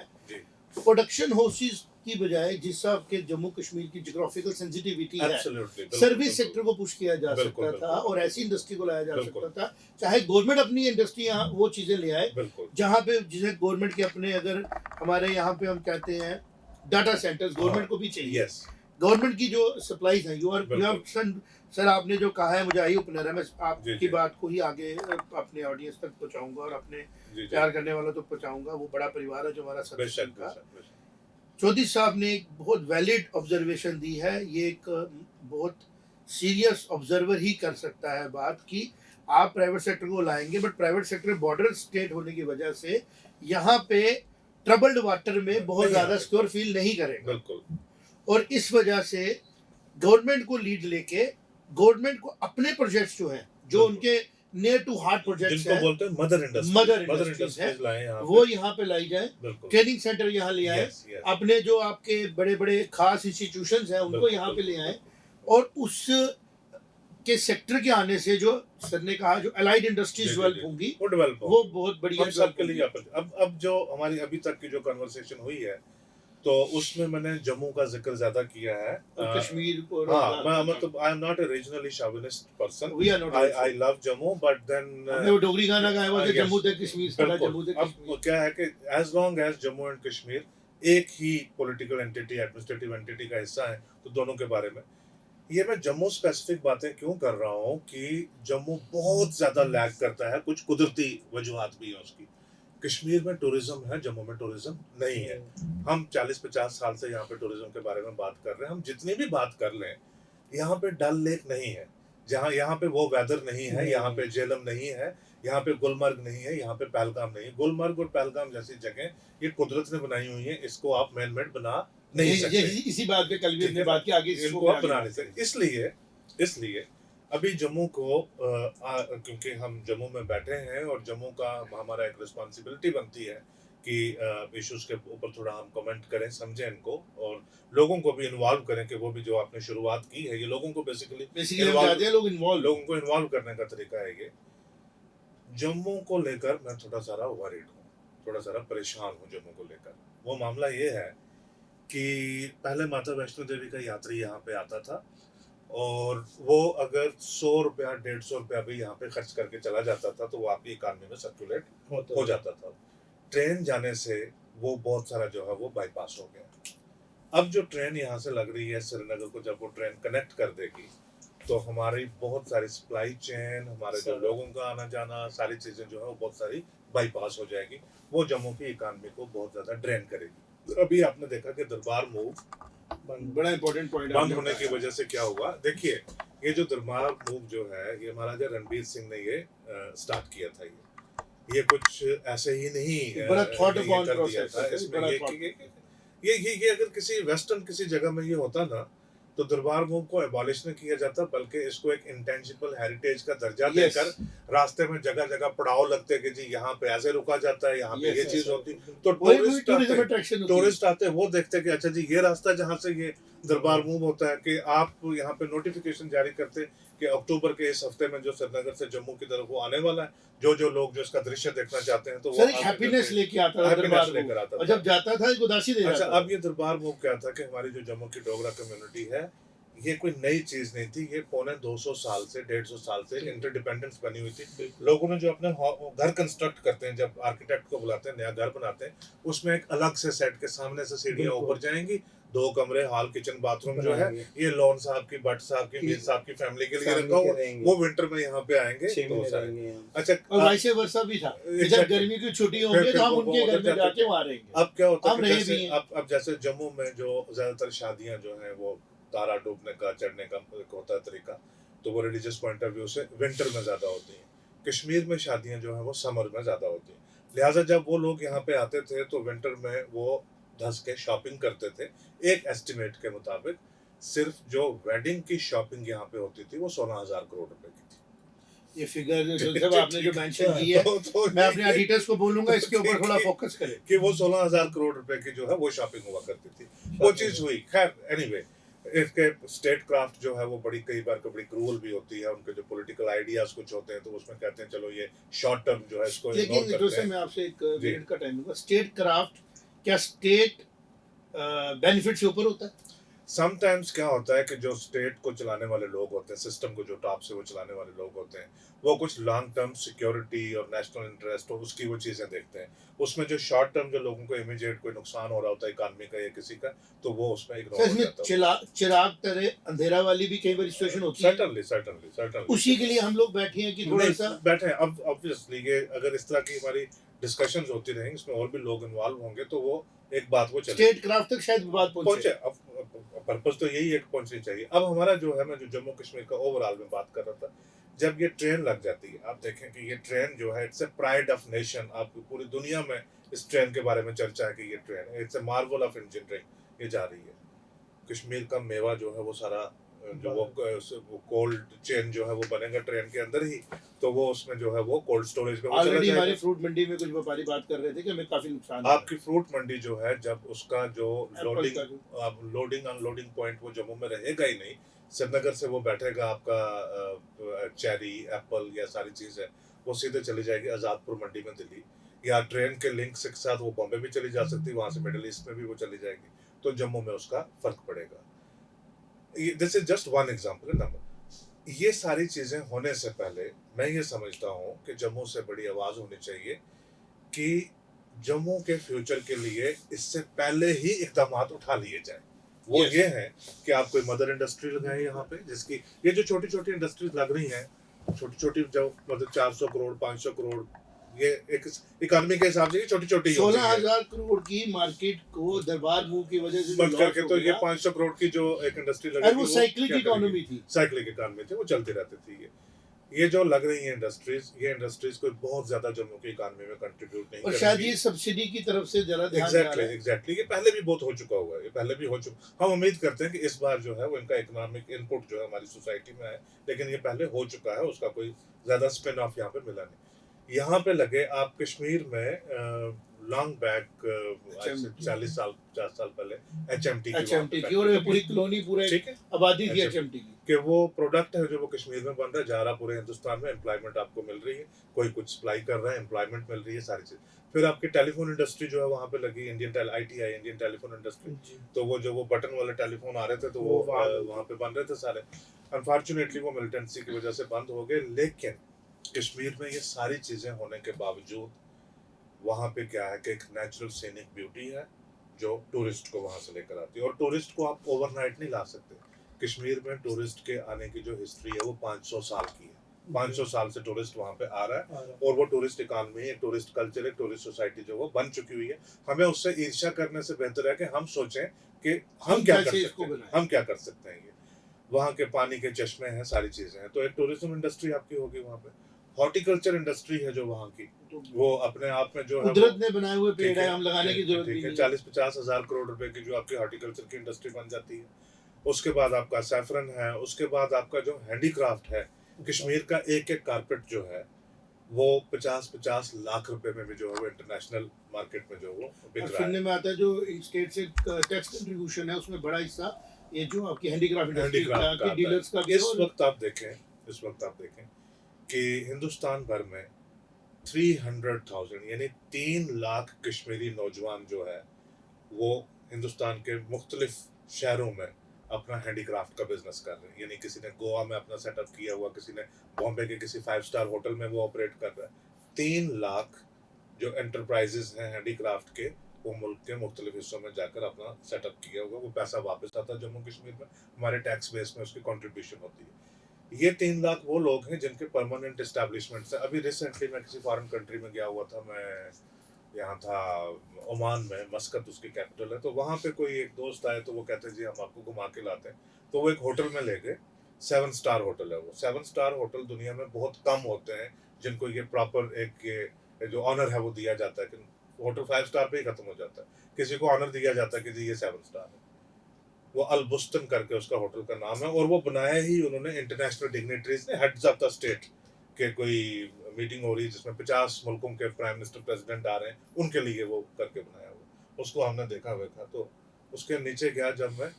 प्रोडक्शन हाउसेस की बजाय जिस हिसाब के जम्मू कश्मीर की ज्योग्राफिकल सेंसिटिविटी है, एब्सोल्युटली, बिल्कुल, सर्विस बिल्कुल। सेक्टर को पुश किया जा बिल्कुल, सकता था बिल्कुल। और ऐसी इंडस्ट्री को लाया जा बिल्कुल। सकता था, चाहे गवर्नमेंट अपनी इंडस्ट्री यहाँ वो चीज़ें ले आए बिल्कुल। जहाँ पे जिसे गवर्नमेंट के अपने, अगर हमारे यहाँ पे हम कहते हैं डाटा सेंटर्स गवर्नमेंट हाँ, को भी चाहिए। यस, गवर्नमेंट की जो सप्लाईज हैं, यू बिल्कुल। सर आपने जो कहा है मुझे आई ओपनर है, मैं जी, आपकी जी। बात को ही आगे अपने ऑडियंस तक पहुंचाऊंगा और अपने जी, जी। प्यार करने वालों तक पहुंचाऊंगा। वो बड़ा परिवार है जो हमारा बेशक, सत्संग का। बेशक, बेशक। चौधरी साहब ने एक बहुत वैलिड ऑब्जर्वेशन दी है। ये एक बहुत सीरियस ऑब्जर्वर ही कर सकता है बात कि आप प्राइवेट सेक्टर को लाएंगे, but private sector border state होने की वजह से यहाँ पे ट्रबल्ड वाटर में बहुत नहीं ज़्यादा आएगा। सिक्योर फील नहीं करेगा। बिल्कुल। और इस वजह से गवर्नमेंट को लीड लेके गवर्नमेंट को अपने प्रोजेक्ट्स जो हैं, जो बिल्कुल। उनके नियर टू हार्ट प्रोजेक्ट्स जिनको हैं, बोलते हैं mother industry, mother mother industries हैं, इंडस्ट्रीज लाएं यहाँ वो पे। यहाँ पे लाई जाए। बिल्कुल। ट्रेनिंग सेंटर यहाँ ले आए, यस, यस। अपने जो आपके बड़े बड़े खास इंस्टीट्यूशंस हैं उनको बिल्कुल, यहाँ पे ले बिल्कुल, आए। और उस के सेक्टर के आने से जो सर ने कहा जो अलाइड इंडस्ट्रीज जी, जी, डेवलप जी। होंगी, वो डेवलप वो होगी। बहुत बढ़िया हम सबके develop लिए होंगी। अब जो हमारी अभी तक की जो कन्वर्सेशन हुई है, तो उसमें मैंने जम्मू का जिक्र ज्यादा किया है। और कश्मीर को हाँ, मैं मतलब I am not a regionally chauvinist person. We are not also. I love Jammu, but then हमने वो डोगरी गाना गाया हुआ था, yes, जम्मू तक कश्मीर सारा बिल्कुल। जम्मू तक अब कश्मीर। क्या है कि as long as Jammu and Kashmir एक ही पॉलिटिकल एंटिटी, एडमिनिस्ट्रेटिव एंटिटी का हिस्सा है, तो दोनों के बारे में ये मैं जम्मू स्पेसिफिक बातें क्यों कर रहा हूँ कि जम्मू बहुत ज्यादा लैग करता है, कुछ कुदरती वजूहात भी है उसकी। कश्मीर में टूरिज्म है, जम्मू में टूरिज्म नहीं है। हम 40-50 साल से यहाँ पे टूरिज्म के बारे में बात कर रहे हैं। हम जितनी भी बात कर लें, यहाँ पे डल लेक नहीं है, जहाँ यहाँ पे वो वेदर नहीं है, यहाँ पे झेलम नहीं है, यहाँ पे गुलमर्ग नहीं है, यहाँ पे पहलगाम नहीं है। गुलमर्ग और पहलगाम जैसी जगह ये कुदरत ने बनाई हुई है, इसको आप मैन मेड बना नहीं सकते। इसी बात पे कल भी हमने बात की, आगे इनको आप बना नहीं सकते। इसलिए अभी जम्मू को क्योंकि हम जम्मू में बैठे हैं और जम्मू का हमारा एक रिस्पॉन्सिबिलिटी बनती है कि इश्यूज के ऊपर थोड़ा हम कमेंट करें, समझें इनको और लोगों को भी इन्वॉल्व करें कि वो भी जो आपने शुरुआत की है, ये लोगों को बेसिकली हम चाहते हैं लोग इन्वॉल्व। लोगों को इन्वॉल्व करने का तरीका है ये। जम्मू को लेकर मैं थोड़ा सारा वरीड हूँ, थोड़ा सारा परेशान हूँ जम्मू को लेकर। वो मामला ये है कि पहले माता वैष्णो देवी का यात्री यहाँ पे आता था और वो अगर 100 रुपया 150 रुपया भी यहाँ पे खर्च करके चला जाता था तो वो आपकी इकानमी में सर्कुलेट हो जाता था। ट्रेन जाने से वो बहुत सारा जो है वो बाईपास हो गया। अब जो ट्रेन यहाँ से लग रही है श्रीनगर को, जब वो ट्रेन कनेक्ट कर देगी तो हमारी बहुत सारी सप्लाई चेन, हमारे जो लोगों का आना जाना, सारी चीजें जो है वो बहुत सारी बाईपास हो जाएगी। वो जम्मू की इकानमी को बहुत ज्यादा ड्रेन करेगी। अभी आपने देखा कि दरबार मूव बड़ा इंपॉर्टेंट पॉइंट बंद होने की वजह से क्या हुआ। देखिए, ये जो दरबार मूव जो है, ये महाराजा रणबीर सिंह ने ये स्टार्ट किया था। ये कुछ ऐसे ही नहीं बड़ा थॉट ये अपॉन कर दिया प्रोसेस था। है, इसमें बड़ा ये thought। कि ये अगर किसी वेस्टर्न किसी जगह में ये होता ना, तो दरबार मूव को एबॉलिश नहीं किया जाता, बल्कि इसको एक इंटेंजिबल हेरिटेज का दर्जा Yes. देकर रास्ते में जगह जगह पड़ाव लगते कि जी यहाँ पे ऐसे रुका जाता है, यहाँ पे Yes, ये yes, चीज yes. होती। तो वही टूरिज्म अट्रैक्शन टूरिस्ट आते वो देखते कि अच्छा जी ये रास्ता जहाँ से ये दरबार मूव होता है, कि आप यहाँ पे नोटिफिकेशन जारी करते कि अक्टूबर के इस हफ्ते में जो श्रीनगर से जम्मू की तरफ वो आने वाला है, जो लोग जो इसका दृश्य देखना चाहते हैं, तो वो सर एक हैप्पीनेस लेके आता था दरबार लेकर आता और था। जब जाता था एक उदासी दे अच्छा, जाता था। अब ये दरबार मूव क्या था कि हमारी जो जम्मू की डोगरा कम्युनिटी है, ये कोई नई चीज नहीं थी। ये पौने 200 साल से 150 साल से इंटरडिपेंडेंस बनी हुई थी। लोगों ने जो अपने घर कंस्ट्रक्ट करते हैं, जब आर्किटेक्ट को बुलाते हैं, नया घर बनाते हैं, उसमें एक अलग से सेट के सामने से सीढ़ियां ऊपर जाएंगी, 2 कमरे, हॉल, किचन, बाथरूम जो है ये लॉन साहब की, भट्ट साहब की, मीर साहब की फैमिली के लिए रखा हुआ। वो विंटर में यहाँ पे आएंगे तो सारे। अच्छा, और वैसे वर्षा भी था कि जब गर्मी की छुट्टी होंगी तो हम उनके घर में जाके वहां रहेंगे। अब क्या होता हम है रहे जैसे भी हैं। अब जैसे जम्मू में जो ज्यादातर शादियां जो हैं वो तारा डूबने का, चढ़ने का होता है तरीका, तो वो रिलीजियस पॉइंट ऑफ व्यू से विंटर में ज्यादा होती हैं। कश्मीर में शादियां जो हैं वो समर में ज्यादा होती हैं। लिहाजा जब वो लोग यहाँ पे आते थे तो विंटर में वो धस के शॉपिंग करते थे। एक एस्टिमेट के मुताबिक सिर्फ जो वेडिंग की शॉपिंग यहाँ पे होती थी वो 16,000 करोड़ रुपए की थी। ये फिगर जब आपने जो मेंशन की है, तो मैं अपने एडिटर्स को बोलूंगा इसके ऊपर थोड़ा फोकस करें कि वो 16,000 करोड़ रुपए की जो है वो शॉपिंग हुआ करती थी। वो चीज हुई। खैर, एनीवे, इसके स्टेट क्राफ्ट जो है वो बड़ी कई बार बड़ी क्रूअल भी होती है। उनके जो पॉलिटिकल आइडियाज कुछ होते हैं तो उसमें कहते हैं चलो ये शॉर्ट टर्म जो है इसको इग्नोर लेकिन करते दोस्तों हैं। मैं आपसे एक मिनट का टाइम दूंगा। स्टेट क्राफ्ट क्या स्टेट बेनिफिट से ऊपर होता है। समटाइम्स क्या होता है कि जो स्टेट को चलाने वाले लोग होते हैं, सिस्टम को जो टॉप से वो चलाने वाले लोग होते हैं, वो कुछ लॉन्ग टर्म सिक्योरिटी और नेशनल इंटरेस्ट हो उसकी वो चीज़ें देखते हैं। उसमें जो शॉर्ट टर्म जो लोगों को इमीडिएट कोई नुकसान हो रहा होता है इकॉनमी का या किसी का, तो वो उसमें तो इग्नोर हो इसमें जाता है। चिराग तरह अंधेरा वाली भी कई बार सिचुएशन होती है। सर्टनली सर्टनली सर्टनली उसी के लिए हम लोग बैठे हैं कि थोड़ा नहीं सा बैठे हैं। अब ऑब्वियसली ये अगर इस तरह की हमारी डिस्कशंस होती रहेंगी, इसमें और भी लोग इन्वॉल्व होंगे, तो वो एक बात वो चलेगी। स्टेट क्राफ्ट तक शायद विवाद पहुंचे। पहुंचे। अब पर्पज तो यही है कि पहुंचनी चाहिए। अब हमारा जो है, मैं जो जम्मू कश्मीर का ओवरऑल में बात कर रहा था, जब ये ट्रेन लग जाती है, आप देखें कि ये ट्रेन जो है it's a pride of nation. आपकी पूरी दुनिया में इस ट्रेन के बारे में चर्चा है कि ये train it's a Marvel of engineering, ये जा रही है। कश्मीर का मेवा जो है वो सारा जो वो कोल्ड चेन जो है वो बनेगा ट्रेन के अंदर ही, तो वो उसमें जो है वो कोल्ड स्टोरेज में वो चला ऑलरेडी हमारी जाएगा। फ्रूट मंडी में कुछ व्यापारी बात कर रहे थे कि हमें काफी नुकसान हो रहा है। आपकी फ्रूट मंडी जो है, जब उसका जो एप्पल का जो लोडिंग अनलोडिंग पॉइंट वो जम्मू में रहेगा ही नहीं, श्रीनगर से वो बैठेगा आपका चेरी एप्पल या सारी चीज़ है वो सीधे चली जाएगी आज़ादपुर मंडी में दिल्ली, या ट्रेन के लिंक के साथ वो बॉम्बे भी चली जा सकती है, वहाँ से मिडिल ईस्ट में भी वो चली जाएगी, तो जम्मू में उसका फर्क पड़ेगा। This is just one example number. ये सारी चीज़ें होने से पहले मैं ये समझता हूँ कि जम्मू से बड़ी आवाज़ होनी चाहिए कि जम्मू के फ्यूचर के लिए इससे पहले ही इकदाम उठा लिए जाए। वो Yes. ये है कि आप कोई मदर इंडस्ट्री लगाएं यहाँ पे, जिसकी ये जो छोटी छोटी इंडस्ट्रीज लग रही हैं, छोटी छोटी जो मतलब 400 करोड़ 500 करोड़, ये एक इकोनॉमी के हिसाब से ये छोटी छोटी 16,000 करोड़ की मार्केट को दरबार मुंह की वजह से जो बंद लॉस करके, हो तो ये गया, 500 करोड़ की जो एक इंडस्ट्री और लगी वो साइक्लिक इकोनॉमी थी। साइक्लिक इकोनॉमी थी, वो चलती रहती थी। ये जो लग रही है इंडस्ट्रीज, ये इंडस्ट्रीज कोई बहुत ज्यादा जम्मू की इकोनॉमी में कंट्रीब्यूट नहीं और करेंगी। शायद ये सब्सिडी की तरफ से जरा ध्यान जा रहा है। एग्जैक्टली ये पहले भी बहुत हो चुका हुआ है, ये पहले भी हो चुका। हम उम्मीद करते हैं कि इस बार जो है वो इनका इकोनॉमिक इनपुट जो है हमारी सोसाइटी में है, लेकिन ये पहले हो चुका है, उसका कोई ज्यादा स्पिन ऑफ यहाँ पे मिला नहीं। यहाँ पे लगे आप कश्मीर में लॉन्ग बैक 40 साल 50 साल पहले एचएमटी की, और पूरी कॉलोनी पूरे ठीक है, आबादी थी एचएमटी की। कि वो प्रोडक्ट है जो वो कश्मीर में बन रहा है, जा रहा पूरे हिंदुस्तान में, एम्प्लॉयमेंट आपको मिल रही है, कोई कुछ सप्लाई कर रहा है, एम्प्लॉयमेंट मिल रही है, सारी चीज। फिर आपकी टेलीफोन इंडस्ट्री जो है वहाँ पे लगी, ITI इंडियन टेलीफोन इंडस्ट्री, तो वो जो वो बटन वाले टेलीफोन आ रहे थे, तो वो वहाँ पे बन रहे थे सारे। अनफॉर्चुनेटली वो मिलिटेंसी की वजह से बंद हो गए, लेकिन कश्मीर में ये सारी चीजें होने के बावजूद वहाँ पे क्या है कि एक नेचुरल सीनिक ब्यूटी है जो टूरिस्ट को वहाँ से लेकर आती है, और टूरिस्ट को आप ओवरनाइट नहीं ला सकते। कश्मीर में टूरिस्ट के आने की जो हिस्ट्री है वो 500 साल की है। 500 साल से टूरिस्ट वहाँ पे आ रहा है, और वो टूरिस्ट इकॉनमी, एक टूरिस्ट कल्चर, एक टूरिस्ट सोसाइटी जो वो बन चुकी हुई है। हमें उससे ईर्ष्या करने से बेहतर है कि हम सोचें कि हम क्या कर सकते हैं, हम क्या कर सकते हैं। ये वहाँ के पानी के चश्मे हैं, सारी चीजें हैं, तो एक टूरिज्म इंडस्ट्री आपकी होगी वहाँ पे। हॉर्टिकल्चर इंडस्ट्री है जो वहाँ की, वो अपने आप में जो है कुदरत ने बनाए हुए पेड़ है, हम लगाने की जरूरत नहीं है। 40-50 हजार करोड़ रुपए की जो आपकी हॉर्टिकल्चर की इंडस्ट्री बन जाती है। उसके बाद आपका सैफरन है, उसके बाद आपका जो हैंडीक्राफ्ट है, कश्मीर का एक एक कारपेट जो है वो 50-50 लाख रुपए में भी जो है वो इंटरनेशनल मार्केट में जो वो बिक रहा है। सुनने में आता है जो स्टेट से टैक्स कंट्रीब्यूशन है उसमें बड़ा हिस्सा ये जो आपकी हैंडीक्राफ्ट इंडस्ट्री का डीलर्स का भी। इस वक्त आप देखें कि हिंदुस्तान भर में 300,000 यानी 3 लाख कश्मीरी नौजवान जो है वो हिंदुस्तान के मुख्तलिफ शहरों में अपना हैंडीक्राफ्ट का बिजनेस कर रहे हैं। यानी किसी ने गोवा में अपना सेटअप किया हुआ, किसी ने बॉम्बे के किसी 5 स्टार होटल में वो ऑपरेट कर रहा है। 3 लाख जो एंटरप्राइजेज हैं हैंडीक्राफ्ट के, वो मुल्क के मुख्तलिफ हिस्सों में जाकर अपना सेटअप किया हुआ, वो पैसा वापस आता है जम्मू कश्मीर में, हमारे टैक्स बेस में उसकी कॉन्ट्रीब्यूशन होती है। ये 3 लाख वो लोग हैं जिनके परमानेंट एस्टैब्लिशमेंट है। अभी रिसेंटली मैं किसी फॉरेन कंट्री में गया हुआ था, मैं यहाँ था ओमान में, मस्कत उसकी कैपिटल है, तो वहाँ पे कोई एक दोस्त आए, तो वो कहते हैं जी हम आपको घुमा के लाते हैं, तो वो एक होटल में ले गए, 7 स्टार होटल है वो। 7 स्टार होटल दुनिया में बहुत कम होते हैं जिनको ये प्रॉपर एक ये जो ऑनर है वो दिया जाता है, कि होटल 5 स्टार पे ही खत्म हो जाता है, किसी को ऑनर दिया जाता है कि जी ये 7 स्टार है। वो अलबुस्तन करके उसका होटल का नाम है, और वो बनाया ही उन्होंने इंटरनेशनल डिग्निटरीज ने, हेड्स ऑफ द स्टेट के कोई मीटिंग हो रही है जिसमें 50 मुल्कों के प्राइम मिनिस्टर प्रेसिडेंट आ रहे हैं, उनके लिए वो करके बनाया हुआ। उसको हमने देखा हुआ था, तो उसके नीचे गया जब मैं,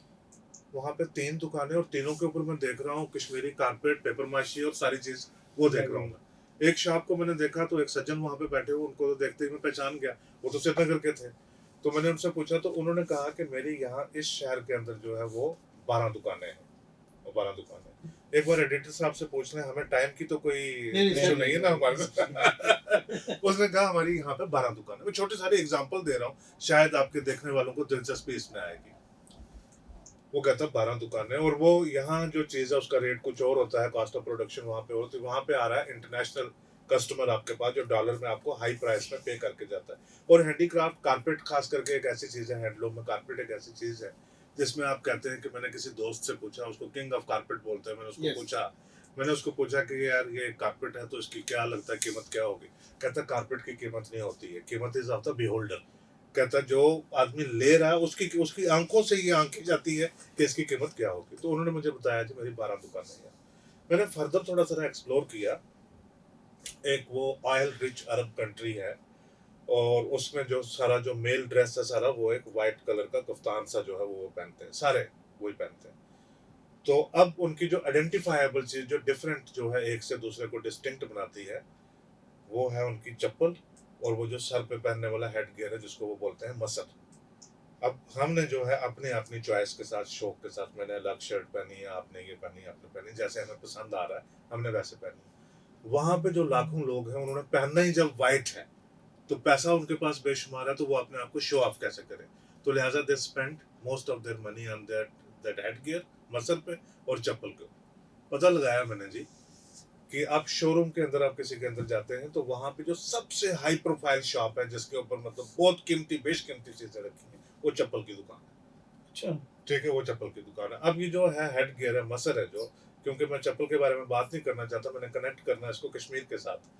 वहाँ पे 3 दुकानें, और तीनों के ऊपर मैं देख रहा हूँ कश्मीरी कारपेट, पेपर माशी और सारी चीज वो देख रहा हूँ मैं। एक शॉप को मैंने देखा तो एक सज्जन वहाँ पे बैठे हुए, उनको तो देखते ही मैं पहचान गया, वो तो श्रीनगर के थे। तो मैंने उनसे पूछा तो उन्होंने कहा कि मेरी यहाँ इस शहर के अंदर जो है वो 12 दुकानें हैं, वो 12 दुकानें हैं। एक बार एडिटर साहब से पूछ लें, हमें टाइम की तो कोई नहीं इश्यू सर, नहीं है ना हमारे साथ। उसने कहा हमारी यहाँ पे 12 दुकानें। मैं छोटी सारी एग्जांपल दे रहा हूँ, शायद आपके देखने वालों को दिलचस्पी इसमें आएगी। वो कहता है 12 दुकानें, और वो यहाँ जो चीज़ है उसका रेट कुछ और होता है, कॉस्ट ऑफ प्रोडक्शन वहाँ पे होती है, वहाँ पे आ रहा है इंटरनेशनल कस्टमर आपके पास जो डॉलर में आपको हाई प्राइस में पे करके जाता है। और हैंडीक्राफ्ट कारपेट खास करके एक ऐसी चीज़ है, हैंडलूम में कारपेट एक ऐसी चीज़ है जिसमें आप कहते हैं कि मैंने किसी दोस्त से पूछा, उसको किंग ऑफ कारपेट बोलते हैं, यस, मैंने उसको पूछा कि यार ये कारपेट है तो इसकी क्या लगता है कीमत क्या होगी? कहता कारपेट की कीमत नहीं होती है, कीमत इज ऑफ द बिहोल्डर। कहता जो आदमी ले रहा है उसकी उसकी आंखों से ये आंकी जाती है कि इसकी कीमत क्या होगी। तो उन्होंने मुझे बताया कि मेरी 12 दुकानें हैं। मैंने फर्दर थोड़ा सा एक्सप्लोर किया। एक वो ऑयल रिच अरब कंट्री है, और उसमें जो सारा जो मेल ड्रेस है सारा वो एक वाइट कलर का कफ्तान सा जो है वो पहनते हैं, सारे वही पहनते हैं। तो अब उनकी जो आइडेंटिफाइबल चीज जो डिफरेंट जो है एक से दूसरे को डिस्टिंक्ट बनाती है, वो है उनकी चप्पल, और वो जो सर पे पहनने वाला हेड गियर है जिसको वो बोलते हैं मसर। अब हमने जो है अपने अपनी चॉइस के साथ, शौक के साथ, मैंने अलग शर्ट पहनी है, आपने ये पहनी, आपने पहनी, जैसे हमें पसंद आ रहा है हमने वैसे पहनी। वहां पे जो लाखों लोग हैं उन्होंने पहनना ही जब वाइट है, तो पैसा उनके पास बेशुमार है, तो वो अपने आप को शो ऑफ कैसे करें? तो लिहाजा they spend most of their money on that that head gear, muscle पे और चप्पल के ऊपर। पता लगाया मैंने जी कि आप शोरूम के अंदर, आप किसी के अंदर जाते हैं तो वहां पे जो सबसे हाई प्रोफाइल शॉप है जिसके ऊपर मतलब बहुत कीमती बेशकीमती चीजें रखी हैं, वो चप्पल की दुकान है। अच्छा, ठीक है, वो चप्पल की दुकान है। अब ये जो है हेड गियर है, मसर है जो, क्योंकि मैं चप्पल के बारे में बात नहीं करना चाहता, मैंने कनेक्ट करना है इसको कश्मीर के साथ।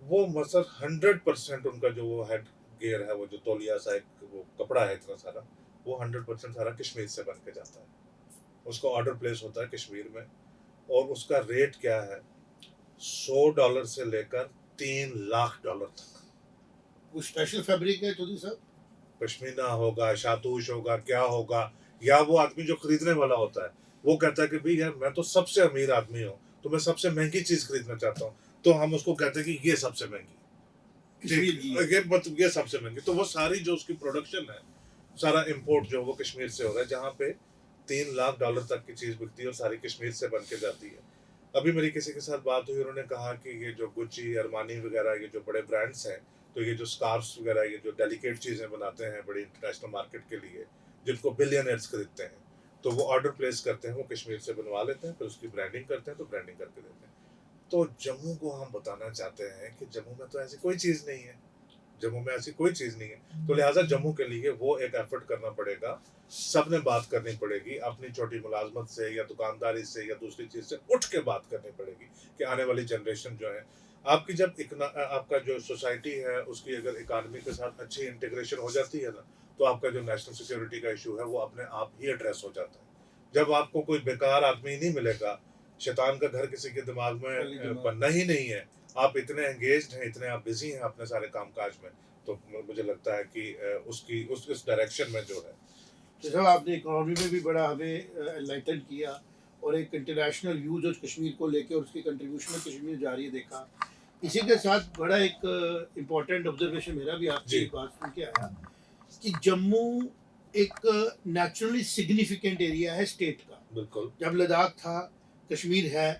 वो मसर 100% उनका जो वो हेड गियर है, वो जो तौलिया सा एक वो कपड़ा है इतना सारा, वो 100% सारा कश्मीर से बन के जाता है। उसका ऑर्डर प्लेस होता है कश्मीर में, और उसका रेट क्या है, $100 से लेकर $3 लाख तक। वो स्पेशल फैब्रिक है चौधरी साहब? पश्मीना होगा, शातूश होगा, क्या होगा, या वो आदमी जो खरीदने वाला होता है वो कहता है कि भाई यार मैं तो सबसे अमीर आदमी हूँ, तो मैं सबसे महंगी चीज खरीदना चाहता हूँ, तो हम उसको कहते हैं कि ये सबसे महंगी, कश्मीर की है। ये सबसे महंगी। तो वो सारी जो उसकी प्रोडक्शन है, सारा इंपोर्ट जो वो कश्मीर से हो रहा है, जहाँ पे $3 लाख तक की चीज बिकती है और सारी कश्मीर से बन के जाती है। अभी मेरी किसी के साथ बात हुई, उन्होंने कहा कि ये जो गुच्ची, अरमानी वगैरह ये जो बड़े ब्रांड्स हैं, तो ये जो स्कार्फ्स वगैरह, ये जो डेलिकेट चीज़ें बनाते हैं बड़ी इंटरनेशनल मार्केट के लिए, जिनको बिलियनर्स खरीदते हैं, तो वो ऑर्डर प्लेस करते हैं, वो कश्मीर से बनवा लेते हैं, फिर उसकी ब्रांडिंग करते हैं, तो ब्रांडिंग करके देते हैं। तो जम्मू को हम बताना चाहते हैं कि जम्मू में तो ऐसी कोई चीज़ नहीं है, जम्मू में ऐसी कोई चीज़ नहीं है। तो लिहाजा जम्मू के लिए वो एक एफर्ट करना पड़ेगा, सब ने बात करनी पड़ेगी, अपनी छोटी मुलाजमत से या दुकानदारी से या दूसरी चीज़ से उठ के बात करनी पड़ेगी कि आने वाली जनरेशन जो है आपकी, जब आपका जो सोसाइटी है उसकी अगर इकानमी के साथ अच्छी इंटीग्रेशन हो जाती है ना, तो आपका जो नेशनल सिक्योरिटी का इशू है वो अपने आप ही एड्रेस हो जाता है। जब आपको कोई बेकार आदमी नहीं मिलेगा, शैतान का घर किसी के दिमाग खाली में दिमाग। बनना ही नहीं है, आप इतने एंगेज्ड हैं, इतने आप बिजी हैं अपने सारे कामकाज में, तो मुझे लगता है कि उसकी उस डायरेक्शन में जो है। तो साहब आपने इकोनॉमी में भी बड़ा हमें एनलाइटन किया, और एक इंटरनेशनल व्यू जो कश्मीर को लेके और उसकी कंट्रीब्यूशन में कश्मीर जा रही है देखा। इसी के साथ बड़ा एक इम्पोर्टेंट ऑब्जर्वेशन मेरा भी आपकी जी। एक बात सुन के आया कि जम्मू एक नेचुरली सिग्निफिकेंट एरिया है स्टेट का। बिल्कुल। जब लद्दाख था, कश्मीर है,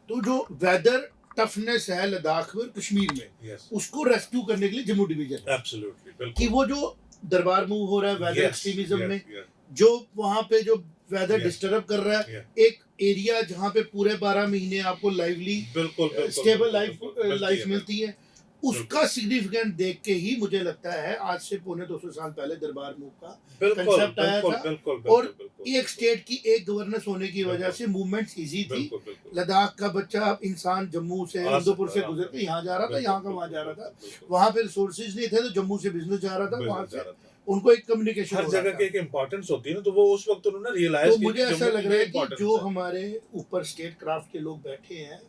तो जो वेदर टफनेस है लद्दाख में और कश्मीर में, यस, उसको रेस्क्यू करने के लिए जम्मू डिवीजन है। एब्सोल्युटली, कि बिल्कुल। वो जो दरबार मूव हो रहा है वेदर यस, एक्सट्रीमिज्म में, यस, जो वहां पे जो वेदर Yes. डिस्टर्ब कर रहा है, यस, एक एरिया जहाँ पे पूरे 12 महीने आपको लाइवली बिल्कुल, बिल्कुल, स्टेबल बिल्कुल, लाइफ बिल्कुल, मिलती है, उसका सिग्निफिकेंट देख के ही मुझे लगता है आज से पौने 200 साल पहले दरबार मूव का बिल्कुल, कंसेप्ट आया बिल्कुल, था। बिल्कुल, और बिल्कुल, बिल्कुल, एक स्टेट की एक गवर्नेंस होने की वजह बिल्कुल। से मूवमेंट्स इजी थी। बिल्कुल, बिल्कुल। लद्दाख का बच्चा इंसान जम्मू से, आ उधमपुर से सकता है, गुजर के यहाँ जा रहा था, बिल्कुल, यहाँ का बिल्कुल, वहाँ जा रहा था। बिल्कुल, वहाँ पे रिसोर्सेज नहीं थे तो जम्मू से बिजनेस जा रहा था, वहाँ बिल्कुल, से जा रहा था। उनको एक कम्युनिकेशन हर हो रहा जगह था। की एक इम्पोर्टेंस होती है ना, तो वो उस वक्त उन्होंने रियलाइज तो किया मुझे कि ऐसा जम्मू लग की रहा है ये कि इम्पोर्टेंस जो है। हमारे ऊपर स्टेट क्राफ्ट के लोग बैठे हैं,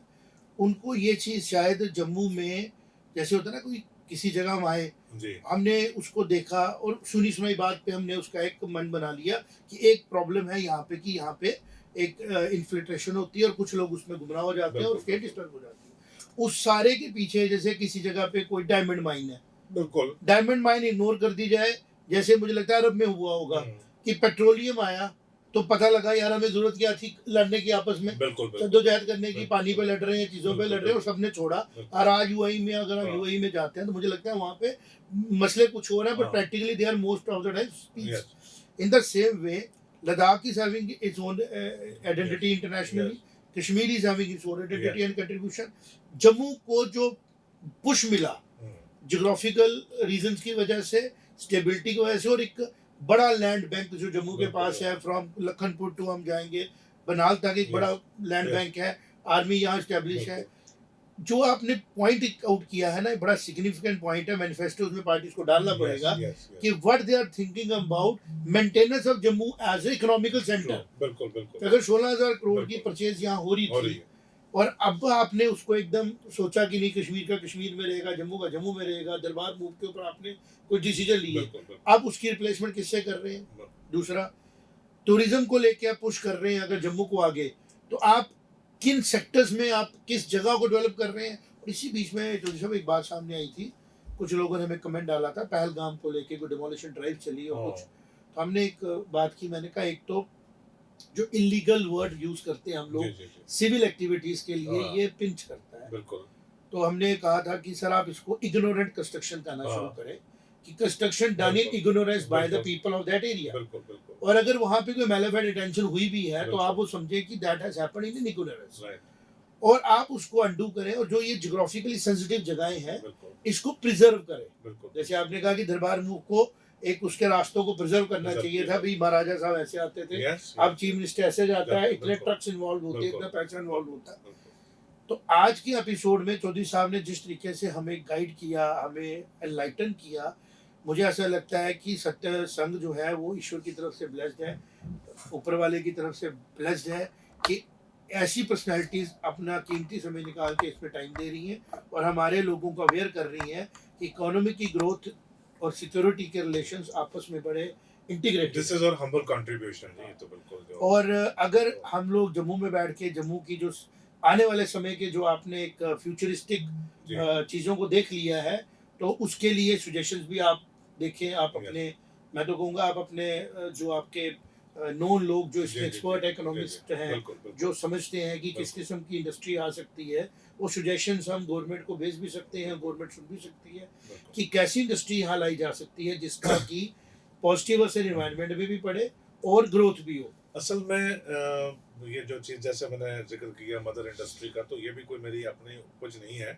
उनको ये चीज़ शायद जम्मू में, जैसे होता है ना कोई किसी जगह हम आए, जी, हमने उसको देखा और सुनी सुनाई बात पे हमने उसका एक मन बना लिया कि एक प्रॉब्लम है यहाँ पे, कि यहाँ पे एक इन्फिल्ट्रेशन होती है और कुछ लोग उसमें गुमराह हो जाते हैं और बिल्कुल, स्टेट डिस्टर्ब हो जाती है। उस सारे के पीछे जैसे किसी जगह पे कोई डायमंड माइन है, बिल्कुल। डायमंड माइन इग्नोर कर दी जाए, जैसे मुझे लगता है अरब में हुआ होगा कि पेट्रोलियम आया तो पता लगा यार हमें जरूरत क्या थी लड़ने की आपस में, बिल्कुल, बिल्कुल। जद्दोजहद करने की, बिल्कुल, पानी पे लड़ रहे हैं, चीज़ों पे बिल्कुल, लड़ रहे हैं और बिल्कुल। सबने छोड़ा। बिल्कुल। और आज यूएई में अगर हम हाँ। यूएई में जाते हैं तो मुझे लगता है वहाँ पे मसले कुछ हो रहे हैं, बट हाँ। Practically they are most of the time peace. Yes. In the same way Ladakh is having its own identity internationally, Kashmir is having its own identity and contribution. Jammu को जो पुश मिला ज्योग्राफिकल रीजंस की वजह से, स्टेबिलिटी की वजह से, और एक बड़ा लैंड बैंक जो जम्मू के बिल्कुल, पास है, फ्रॉम लखनपुर टू हम जाएंगे बनाल तक एक Yes. बड़ा लैंड Yes. बैंक है, आर्मी यहाँ स्टैब्लिश है। बिल्कुल। जो आपने पॉइंट आउट किया है ना, बड़ा सिग्निफिकेंट पॉइंट है, मैनिफेस्टो में पार्टीज को डालना पड़ेगा Yes, yes, yes. कि what they are thinking about maintenance of Jammu as a economical centre. True. बिल्कुल, बिल्कुल। अगर 16,000 करोड़ की बिल्कुल। परचेज यहाँ हो रही हो रही थी है। और अब आपने उसको एकदम सोचा कि नहीं कश्मीर का कश्मीर में रहेगा, जम्मू का जम्मू में रहेगा, दरबार मूव के ऊपर आपने कोई डिसीजन लिए, बिल्कुल, बिल्कुल। अब उसकी रिप्लेसमेंट किससे कर रहे हैं? दूसरा, टूरिज्म को लेके आप पुश कर रहे हैं अगर जम्मू को आगे, तो आप किन सेक्टर्स में, आप किस जगह को डेवलप कर रहे हैं? और इसी बीच में जो सब एक बात सामने आई थी, कुछ लोगों ने हमें कमेंट डाला था पहलगाम को लेके, कोई डिमोलिशन ड्राइव चली और कुछ, तो हमने एक बात की, मैंने कहा एक तो जो इलीगल वर्ड यूज करते हैं हम लोग जी, जी, जी। सिविल एक्टिविटीज के लिए, हाँ। ये पिंच करता है। बिल्कुल। तो हमने कहा था कि सर आप इसको इग्नोरेंट कंस्ट्रक्शन करना हाँ। शुरू करें, कि कंस्ट्रक्शन डन इन बिल्कुल। इग्नोरेंस बाय द बिल्कुल। People of that area. बिल्कुल, बिल्कुल। और अगर वहां पे कोई मैलिफाइड इंटेंशन हुई भी है तो बिल्कुल। आप वो समझे कि that has happened in ignorance, right. और आप उसको अंडू करें, और जो ये ज्योग्राफिकली सेंसिटिव जगहें हैं बिल्कुल, इसको प्रिजर्व करें। बिल्कुल। जैसे आपने कहा कि दरबार मूव को एक उसके रास्तों को प्रिजर्व करना Preserve चाहिए किया। था, भाई महाराजा साहब ऐसे आते थे, Yes, अब yes, चीफ yes. मिनिस्टर ऐसे जाता है, इतने बिल्कुल। ट्रक्स इन्वॉल्व होते हैं, बिल्कुल। इतना पैसा इन्वॉल्व होता है। बिल्कुल। तो आज के एपिसोड में चौधरी साहब ने जिस तरीके से हमें गाइड किया, हमें एनलाइटन किया, मुझे ऐसा लगता है कि सत्य संघ जो है वो ईश्वर की तरफ से ब्लेस्ड है, ऊपर वाले की तरफ से ब्लेस्ड है कि ऐसी पर्सनैलिटीज अपना कीमती समय निकाल के इसमें टाइम दे रही हैं और हमारे लोगों को अवेयर कर रही हैं कि इकोनॉमी की ग्रोथ और सिक्योरिटी के रिलेशंस आपस में बड़े integrated. This is our humble contribution जी, ये तो बिल्कुल जो। और अगर हम लोग जम्मू में बैठ के जम्मू की जो आने वाले समय के जो आपने एक फ्यूचरिस्टिक जी। चीज़ों को देख लिया है, तो उसके लिए सजेशंस भी आप देखें, आप Yes. अपने, मैं तो कहूँगा आप अपने जो आपके नोन लोग जो जी, इसमें जी, एक्सपर्ट जी, इकोनॉमिस्ट जी, जी, हैं, बिल्कुल, बिल्कुल। जो समझते हैं कि किस बिल्कुल। किस्म की इंडस्ट्री आ सकती है, वो सजेशंस हम गवर्नमेंट को भेज भी सकते हैं, गवर्नमेंट सुन भी सकती है बिल्कुल। कि कैसी इंडस्ट्री यहाँ लाई जा सकती है जिसका कि पॉजिटिव असर इन्वायरमेंट में भी पड़े और ग्रोथ भी हो। असल में ये जो चीज़ जैसे मैंने जिक्र किया मदर इंडस्ट्री का, तो ये भी कोई मेरी अपनी कुछ नहीं है,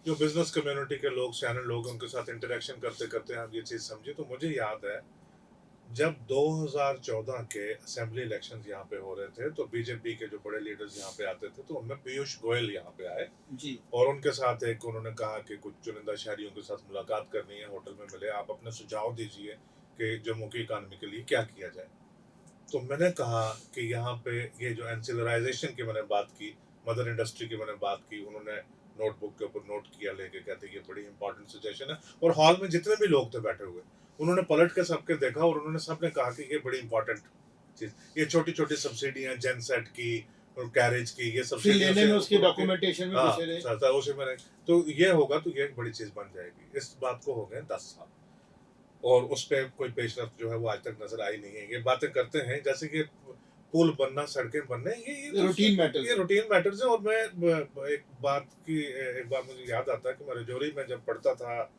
जो बिजनेस कम्युनिटी के लोग, सियाने लोग, उनके साथ इंटरेक्शन करते करते हम ये चीज़ समझे। तो मुझे याद है जब 2014 के असेंबली इलेक्शंस यहाँ पे हो रहे थे, तो बीजेपी के जो बड़े लीडर्स यहाँ पे आते थे, तो उनमें पीयूष गोयल यहाँ पे आए जी। और उनके साथ एक उन्होंने कहा कि कुछ चुनिंदा शहरियों के साथ मुलाकात करनी है, होटल में मिले, आप अपने सुझाव दीजिए कि जम्मू की इकानमी के लिए क्या किया जाए। तो मैंने कहा कि यहाँ पे ये जो एंसिलराइजेशन की मैंने बात की, मदर इंडस्ट्री की मैंने बात की, उन्होंने नोटबुक के ऊपर नोट किया लेके, कहते ये बड़ी इंपॉर्टेंट सजेशन है। और हॉल में जितने भी लोग थे बैठे हुए, उन्होंने पलट के सबके देखा और उन्होंने सबने कहा कि ये बड़ी इंपॉर्टेंट चीज़, ये छोटी छोटी सब्सिडियाँ जेनसेट की और कैरेज की, ये फिर सब्सिडी लेने में उसकी डॉक्यूमेंटेशन में घुसे रहे। उसी में तो ये होगा तो ये एक बड़ी चीज़ बन जाएगी। इस बात को हो गए 10 साल और उस पर कोई पेशरफ जो है वो आज तक नजर आई नहीं है। ये बातें करते हैं जैसे कि पुल बनना, सड़कें बनने, ये रूटीन मैटर्स, ये रूटीन मैटर्स है। और मैं एक बार मुझे याद आता है कि मैं रजौरी में जब पढ़ता था,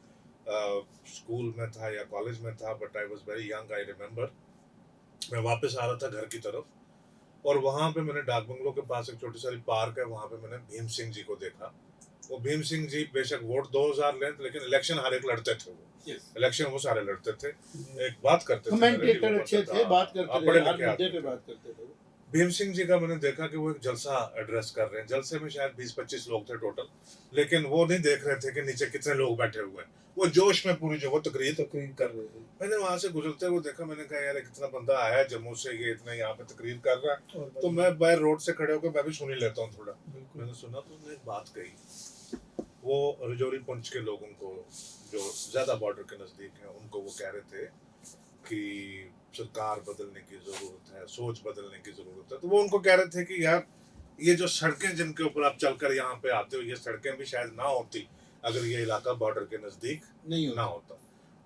स्कूल में था या कॉलेज में था, but I was very young, I remember, मैं वापस आ रहा था घर की तरफ और वहाँ पे मैंने डाक बंगलो के पास एक छोटी सारी पार्क है, वहाँ पे मैंने भीम सिंह जी को देखा। वो भीम सिंह जी बेशक वोट 2000 लें, लेकिन इलेक्शन हर एक लड़ते थे। वो इलेक्शन वो सारे लड़ते थे, एक बात करते थे, कमेंटेटर अच्छे थे, बात करते थे, बड़े हर लिखे मुद्दे आदमी पे थे। बात करते थे। भीम सिंह जी का मैंने देखा कि वो एक जलसा एड्रेस कर रहे हैं। जलसे में शायद 20-25 लोग थे टोटल, लेकिन वो नहीं देख रहे थे कि नीचे कितने लोग बैठे हुए हैं। वो जोश में पूरी जो वो तकरीर कर रहे थे। मैंने वहां से गुजरते हुए देखा, मैंने कहा यार कितना बंदा आया है जम्मू से, ये इतना यहाँ पे तकरीर कर रहा है, तो मैं बाहर रोड से खड़े होकर मैं भी सुन ही लेता हूँ थोड़ा। मैंने सुना तो उन्होंने एक बात कही, वो रजौरी पुंछ के लोगों को जो ज्यादा बॉर्डर के नजदीक है, उनको वो कह रहे थे कि सरकार बदलने की जरूरत है, सोच बदलने की जरूरत है। तो वो उनको कह रहे थे कि यार ये जो सड़कें जिनके ऊपर आप चलकर यहाँ पे आते हो, ये सड़कें भी शायद ना होती अगर ये इलाका बॉर्डर के नज़दीक नहीं ना होता। होता।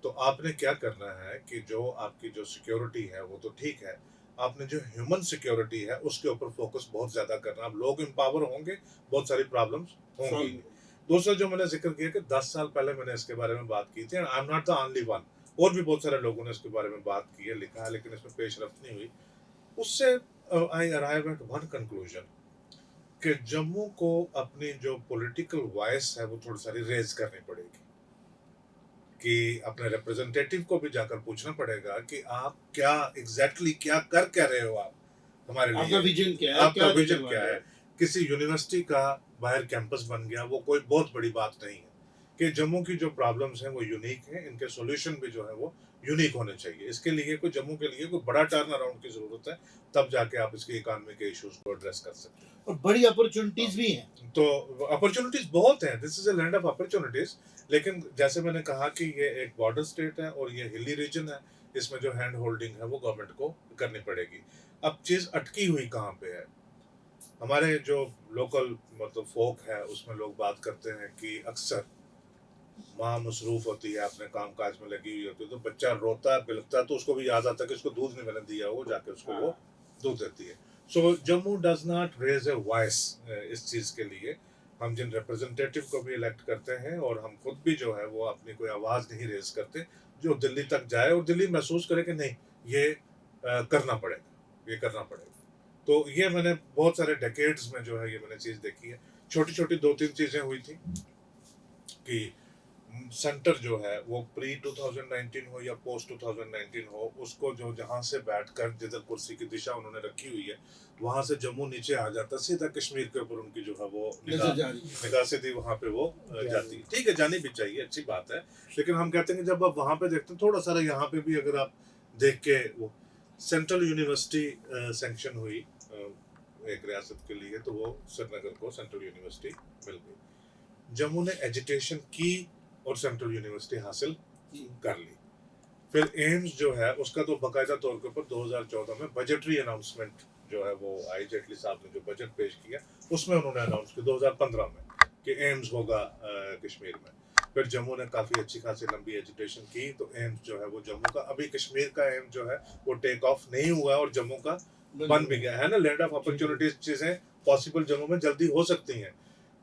तो आपने क्या करना है कि जो आपकी जो सिक्योरिटी है वो तो ठीक है, आपने जो ह्यूमन सिक्योरिटी है उसके ऊपर फोकस बहुत ज़्यादा करना। अब लोग एम्पावर होंगे, बहुत सारी प्रॉब्लम्स होंगी सॉल्व ही। दूसरा जो मैंने ज़िक्र किया कि 10 साल पहले मैंने इसके बारे में बात की थी, and I am not the only one, और भी बहुत सारे लोगों ने इसके बारे में बात की है, लिखा है, लेकिन इसमें पेशरफ्त नहीं हुई। उससे आई अराइव एट वन कंक्लूजन कि जम्मू को अपनी जो पॉलिटिकल वॉइस है वो थोड़ी सारी रेज करनी पड़ेगी, कि अपने रिप्रेजेंटेटिव को भी जाकर पूछना पड़ेगा कि आप क्या एग्जैक्टली क्या कर क्या रहे हो, आप हमारे आपका लिए, विजन क्या है, आपका क्या देने विजन क्या वाले है। हो? किसी यूनिवर्सिटी का बाहर कैंपस बन गया वो कोई बहुत बड़ी बात नहीं है, कि जम्मू की जो प्रॉब्लम्स हैं वो यूनिक हैं, इनके सॉल्यूशन भी जो है वो यूनिक होने चाहिए। इसके लिए कोई जम्मू के लिए कोई बड़ा टर्न अराउंड की ज़रूरत है, तब जाके आप इसकी इकानमी के इश्यूज को एड्रेस कर सकते हैं। और बड़ी अपॉर्चुनिटीज भी हैं। तो अपॉर्चुनिटीज बहुत हैं, this is a land of opportunities. लेकिन जैसे मैंने कहा कि ये एक बॉर्डर स्टेट है और ये हिली रीजन है, इसमें जो हैंड होल्डिंग है वो गवर्नमेंट को करनी पड़ेगी। अब चीज़ अटकी हुई कहाँ पे है, हमारे जो लोकल मतलब फोक है उसमें लोग बात करते हैं कि अक्सर माँ मसरूफ होती है, अपने काम काज में लगी हुई होती है, तो बच्चा रोता है बिलखता है तो उसको भी याद आता है कि उसको दूध नहीं मैंने दिया, वो जाके उसको वो हाँ। दूध देती है। So Jammu does not raise a voice इस चीज़ के लिए। हम जिन रिप्रेजेंटेटिव को भी इलेक्ट करते हैं और हम खुद भी जो है वो अपनी कोई आवाज़ नहीं रेज करते, जो दिल्ली तक जाए और दिल्ली महसूस करे कि नहीं ये करना पड़ेगा, ये करना पड़ेगा। तो ये मैंने बहुत सारे डेकेड्स में जो है ये मैंने चीज़ देखी है। छोटी छोटी दो तीन चीज़ें हुई थी कि सेंटर जो है वो प्री 2019 हो या पोस्ट 2019 हो, उसको जो जहाँ से बैठकर जिधर कुर्सी की दिशा उन्होंने रखी हुई है वहां से जम्मू नीचे आ जाता, सीधा कश्मीर के ऊपर उनकी जो है वो नजर जा रही है। निगाह सीधी वहां पे वो जाती है। ठीक है, जानी भी चाहिए, अच्छी बात है। लेकिन हम कहते हैं कि जब आप वहां पे देखते हैं थोड़ा सारा यहाँ पे भी अगर आप देख के वो सेंट्रल यूनिवर्सिटी सैंक्शन हुई एक रियासत के लिए, तो वो श्रीनगर को सेंट्रल यूनिवर्सिटी मिल गई। जम्मू ने एजुटेशन की और सेंट्रल यूनिवर्सिटी हासिल कर ली। फिर एम्स जो है उसका तो बाकायदा तौर के ऊपर 2014 में बजटरी अनाउंसमेंट जो है वो आई, जेटली साहब ने जो बजट पेश किया उसमें उन्होंने अनाउंस किया 2015 में कि एम्स होगा कश्मीर में। फिर जम्मू ने काफ़ी अच्छी खासी लंबी एजुटेशन की, तो एम्स जो है वो जम्मू का, अभी कश्मीर का एम्स जो है वो टेक ऑफ नहीं हुआ और जम्मू का बन भी गया है ना। लैंड ऑफ अपॉर्चुनिटीज चीज़ें पॉसिबल जम्मू में जल्दी हो सकती हैं।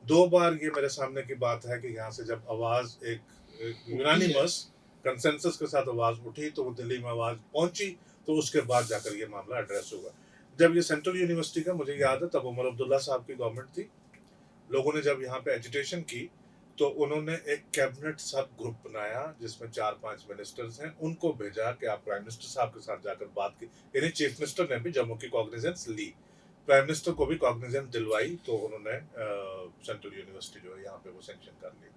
2 बार ये मेरे सामने की बात है कि यहाँ से जब आवाज़ एक यूनानिमस कंसेंसस के साथ आवाज़ उठी तो वो दिल्ली में आवाज़ पहुंची, तो उसके बाद जाकर ये मामला एड्रेस हुआ। जब ये सेंट्रल यूनिवर्सिटी का मुझे याद है तब उमर अब्दुल्ला साहब की गवर्नमेंट थी, लोगों ने जब यहाँ पे एजुटेशन की तो उन्होंने एक कैबिनेट सब ग्रुप बनाया जिसमें 4-5 मिनिस्टर्स हैं, उनको भेजा कि आप प्राइम मिनिस्टर साहब के साथ जाकर बात की। यानी चीफ मिनिस्टर ने भी जम्मू की कॉग्निजेंस ली, प्राइम मिनिस्टर को भी कॉग्निजेंस दिलवाई, तो उन्होंने सेंट्रल यूनिवर्सिटी जो है यहाँ पे वो सेंक्शन कर ली।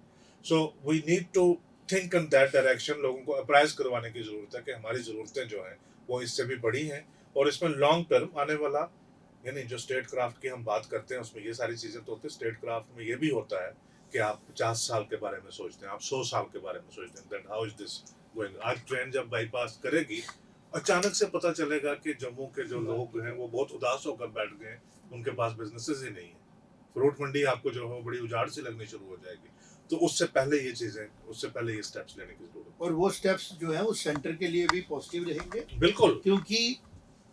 So we need to think in that direction. लोगों को अप्राइज करवाने की ज़रूरत है कि हमारी ज़रूरतें जो हैं वो इससे भी बड़ी हैं, और इसमें लॉन्ग टर्म आने वाला, यानी जो स्टेट क्राफ्ट की हम बात करते हैं उसमें ये सारी चीज़ें तो होती है। स्टेट क्राफ्ट में ये भी होता है कि आप 50 साल के बारे में सोचते हैं, आप 100 साल के बारे में सोचते हैं, that how is this going. आज ट्रेन जब बाईपास करेगी अचानक से पता चलेगा कि जम्मू के जो लोग हैं वो बहुत उदास होकर बैठ गए, उनके पास बिजनेसेस ही नहीं है, फ्रूट मंडी आपको जो है बड़ी उजाड़ सी लगनी शुरू हो जाएगी। तो उससे पहले ये चीज़ें, उससे पहले ये स्टेप्स लेने की जरूरत और वो स्टेप्स जो है वो सेंटर के लिए भी पॉजिटिव रहेंगे, है। बिल्कुल, क्योंकि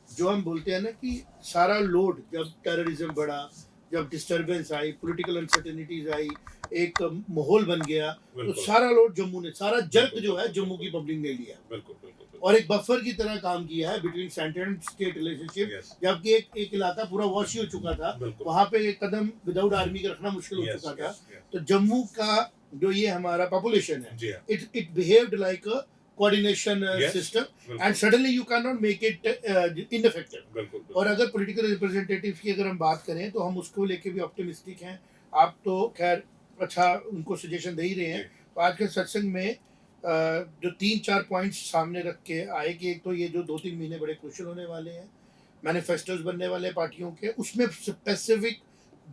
जो हम बोलते हैं ना कि सारा लोड जब टेररिज्म बढ़ा, जब डिस्टरबेंस आई, पॉलिटिकल अनसर्टेनिटीज आई, एक माहौल बन गया, तो बिल्कुल, सारा लोड जम्मू ने, सारा जर्क बिल्कुल, जो है जम्मू की पब्लिक ने लिया बिल्कुल, बिल्कुल, और एक बफर की तरह काम किया है between centre and state relationship. Yes, जबकि एक इलाका पूरा वॉश हो चुका था, बिल्कुल, वहां पे एक कदम विदाउट आर्मी का रखना मुश्किल हो यस, चुका था। यस, यस, तो जम्मू का जो ये हमारा पॉपुलेशन है, जी हाँ, it behaved like a coordination Yes, system, and बिल्कुल, suddenly you can not make it ineffective. बिल्कुल, और अगर पॉलिटिकल रिप्रेजेंटेटिव की अगर हम बात करें तो हम उसको लेके भी ऑप्टिमिस्टिक हैं। आप तो खैर अच्छा उनको सजेशन दे ही रहे हैं। तो आज के सत्संग में जो 3-4 पॉइंट्स सामने रख के आए कि एक तो ये जो 2-3 महीने बड़े क्रूशियल होने वाले हैं, मैनिफेस्टोज बनने वाले पार्टियों के, उसमें स्पेसिफिक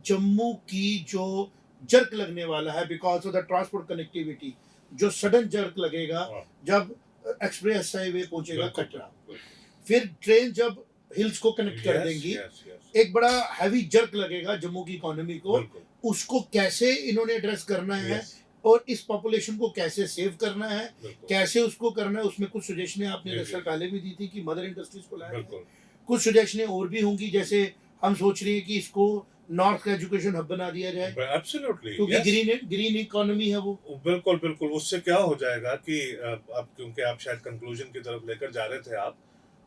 जम्मू की जो जर्क लगने वाला है because of the transport connectivity, जो सडन जर्क लगेगा हाँ, जब एक्सप्रेस हाईवे पहुंचेगा बिल्कुल, कटरा, बिल्कुल, फिर ट्रेन जब हिल्स को कनेक्ट कर यस, देंगी, यस, यस, एक बड़ा हैवी जर्क लगेगा जम्मू की इकोनॉमी को। बिल्कुल, उसको कैसे इन्होंने एड्रेस करना है, यस, और इस पॉपुलेशन को कैसे सेव करना है, बिल्कुल कैसे उसको करना है, उसमें कुछ सजेशनें आपने जी जी दरअसल पहले भी दी थी कि मदर इंडस्ट्रीज को लाया जाए। बिल्कुल कुछ सजेशनें और भी होंगी, जैसे हम सोच रहे हैं कि इसको नॉर्थ का एजुकेशन हब बना दिया जाए, एब्सोल्युटली क्योंकि यस ग्रीन ग्रीन इकोनॉमी है वो। बिल्कुल बिल्कुल उससे क्या हो जाएगा कि अब क्योंकि आप शायद कंक्लूजन की तरफ लेकर जा रहे थे आप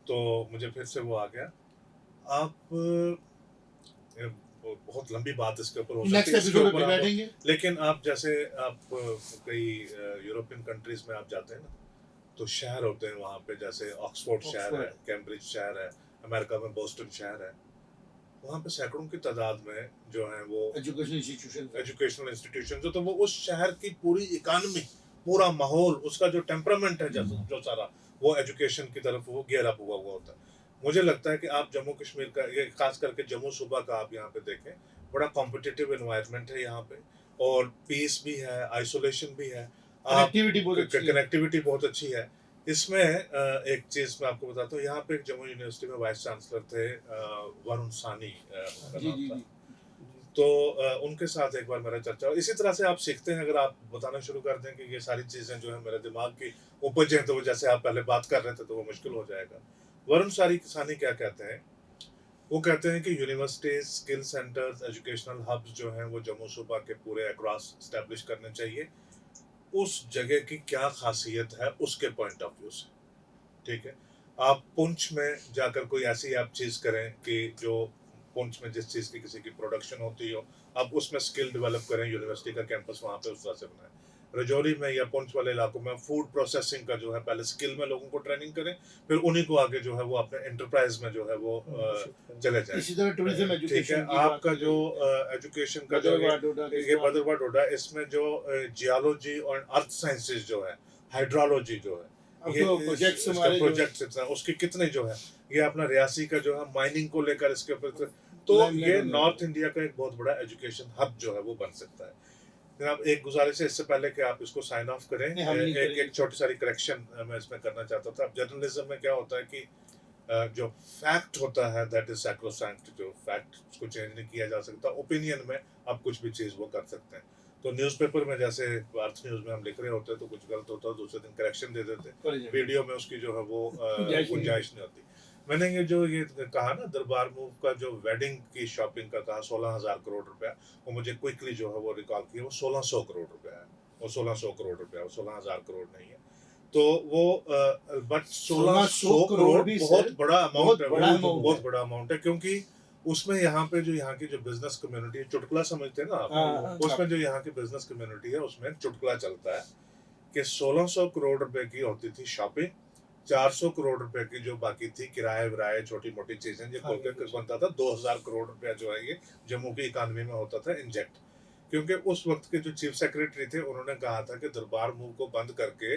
तो मुझे फिर से वो आ गया आप बहुत लंबी बात इसके ऊपर हो सकती नेक्स्ट है इसके एपिसोड ऊपर पे आप बैठेंगे। लेकिन आप जैसे आप कई यूरोपियन कंट्रीज में आप जाते हैं ना तो शहर होते हैं वहाँ पे जैसे ऑक्सफोर्ड शहर है ऑक्सफोर्ड, कैम्ब्रिज शहर है अमेरिका में बोस्टन शहर है वहाँ पे सैकड़ों की तादाद में जो है वो एजुकेशन इंस्टीट्यूशन। एजुकेशनल इंस्टीट्यूशन जो तो वो उस शहर की पूरी इकानमी पूरा माहौल उसका जो टेम्परामेंट है जो सारा वो एजुकेशन की तरफ वो गियर अप हुआ होता है मुझे लगता है कि आप जम्मू कश्मीर का ये खास करके जम्मू सूबा का आप यहाँ पे देखें बड़ा कॉम्पिटिटिव एनवायरनमेंट है यहाँ पे और पीस भी है आइसोलेशन भी है आप कनेक्टिविटी बहुत अच्छी है। कनेक्टिविटी बहुत अच्छी है इसमें एक चीज मैं आपको बताता हूँ यहाँ पे एक जम्मू यूनिवर्सिटी में वाइस चांसलर थे वरुण सानी उनका जी नाम जी था जी। तो उनके साथ एक बार मेरा चर्चा हुआ इसी तरह से आप सीखते हैं अगर आप बताना शुरू कर दें कि ये सारी चीज़ें जो है मेरे दिमाग की उपज हैं तो वो जैसे आप पहले बात कर रहे थे तो वो मुश्किल हो जाएगा वरुण सारी सानी क्या कहते हैं वो कहते हैं कि universities skill centres educational hubs जो हैं वो जम्मू सूबा के पूरे अक्रॉस स्टैब्लिश करने चाहिए उस जगह की क्या खासियत है उसके पॉइंट ऑफ व्यू से ठीक है आप पुंछ में जाकर कोई ऐसी आप चीज़ करें कि जो पुंछ में जिस चीज़ की किसी की प्रोडक्शन होती हो आप उसमें स्किल डेवलप करें यूनिवर्सिटी का कैंपस वहाँ पे उस तरह से बनाएं रजौरी में या पुंछ वाले इलाकों में फूड प्रोसेसिंग का जो है पहले स्किल में लोगों को ट्रेनिंग करें फिर उन्हीं को आगे जो है वो अपने एंटरप्राइज में जो है वो चले जाए इसी तरह टूरिज्म ठीक है एजुकेशन की आपका जो एजुकेशन का जो ये भद्रवाह डोडा इसमें जो जियोलॉजी और अर्थ साइंसेज जो है हाइड्रोलॉजी जो है ये प्रोजेक्ट्स इसका हमारे प्रोजेक्ट उसके कितने जो है ये अपना रियासी का जो है माइनिंग को लेकर इसके ऊपर तो ये नॉर्थ इंडिया का एक बहुत बड़ा एजुकेशन हब जो है वो बन सकता है जनाब एक गुजारिश है इससे पहले कि आप इसको साइन ऑफ करें एक छोटी सारी करेक्शन मैं इसमें करना चाहता था जर्नलिज्म में क्या होता है कि जो फैक्ट होता है दैट इज सैक्रोसैंक्ट जो फैक्ट उसको चेंज नहीं किया जा सकता ओपिनियन में आप कुछ भी चीज़ वो कर सकते हैं तो न्यूज़पेपर में जैसे अर्थ न्यूज़ में हम लिख रहे होते हैं तो कुछ गलत होता है दूसरे दिन करेक्शन दे देते वीडियो में उसकी जो है वो गुंजाइश नहीं होती मैंने ये कहा ना दरबार मूव का जो वेडिंग की शॉपिंग का कहा 16,000 करोड़ रुपया वो मुझे क्विकली जो है वो रिकॉल किया वो 1600 करोड़ रुपया है वो 1600 करोड़ रुपया वो 16,000 करोड़ नहीं है तो वो बट 1600 करोड़ बहुत बड़ा अमाउंट है बहुत बड़ा अमाउंट है क्योंकि उसमें यहाँ पे जो यहाँ की जो बिजनेस कम्युनिटी है चुटकुला समझते हैं ना आप उसमें जो यहाँ की बिजनेस कम्युनिटी है उसमें चुटकुला चलता है कि 1600 करोड़ रुपए की होती थी शॉपिंग 400 करोड़ रुपए की जो बाकी थी किराए विराए छोटी मोटी चीजें जो खोल के बनता था 2000 करोड़ रुपया जो है ये जम्मू की इकानमी में होता था इंजेक्ट क्योंकि उस वक्त के जो चीफ सेक्रेटरी थे उन्होंने कहा था कि दरबार मूव को बंद करके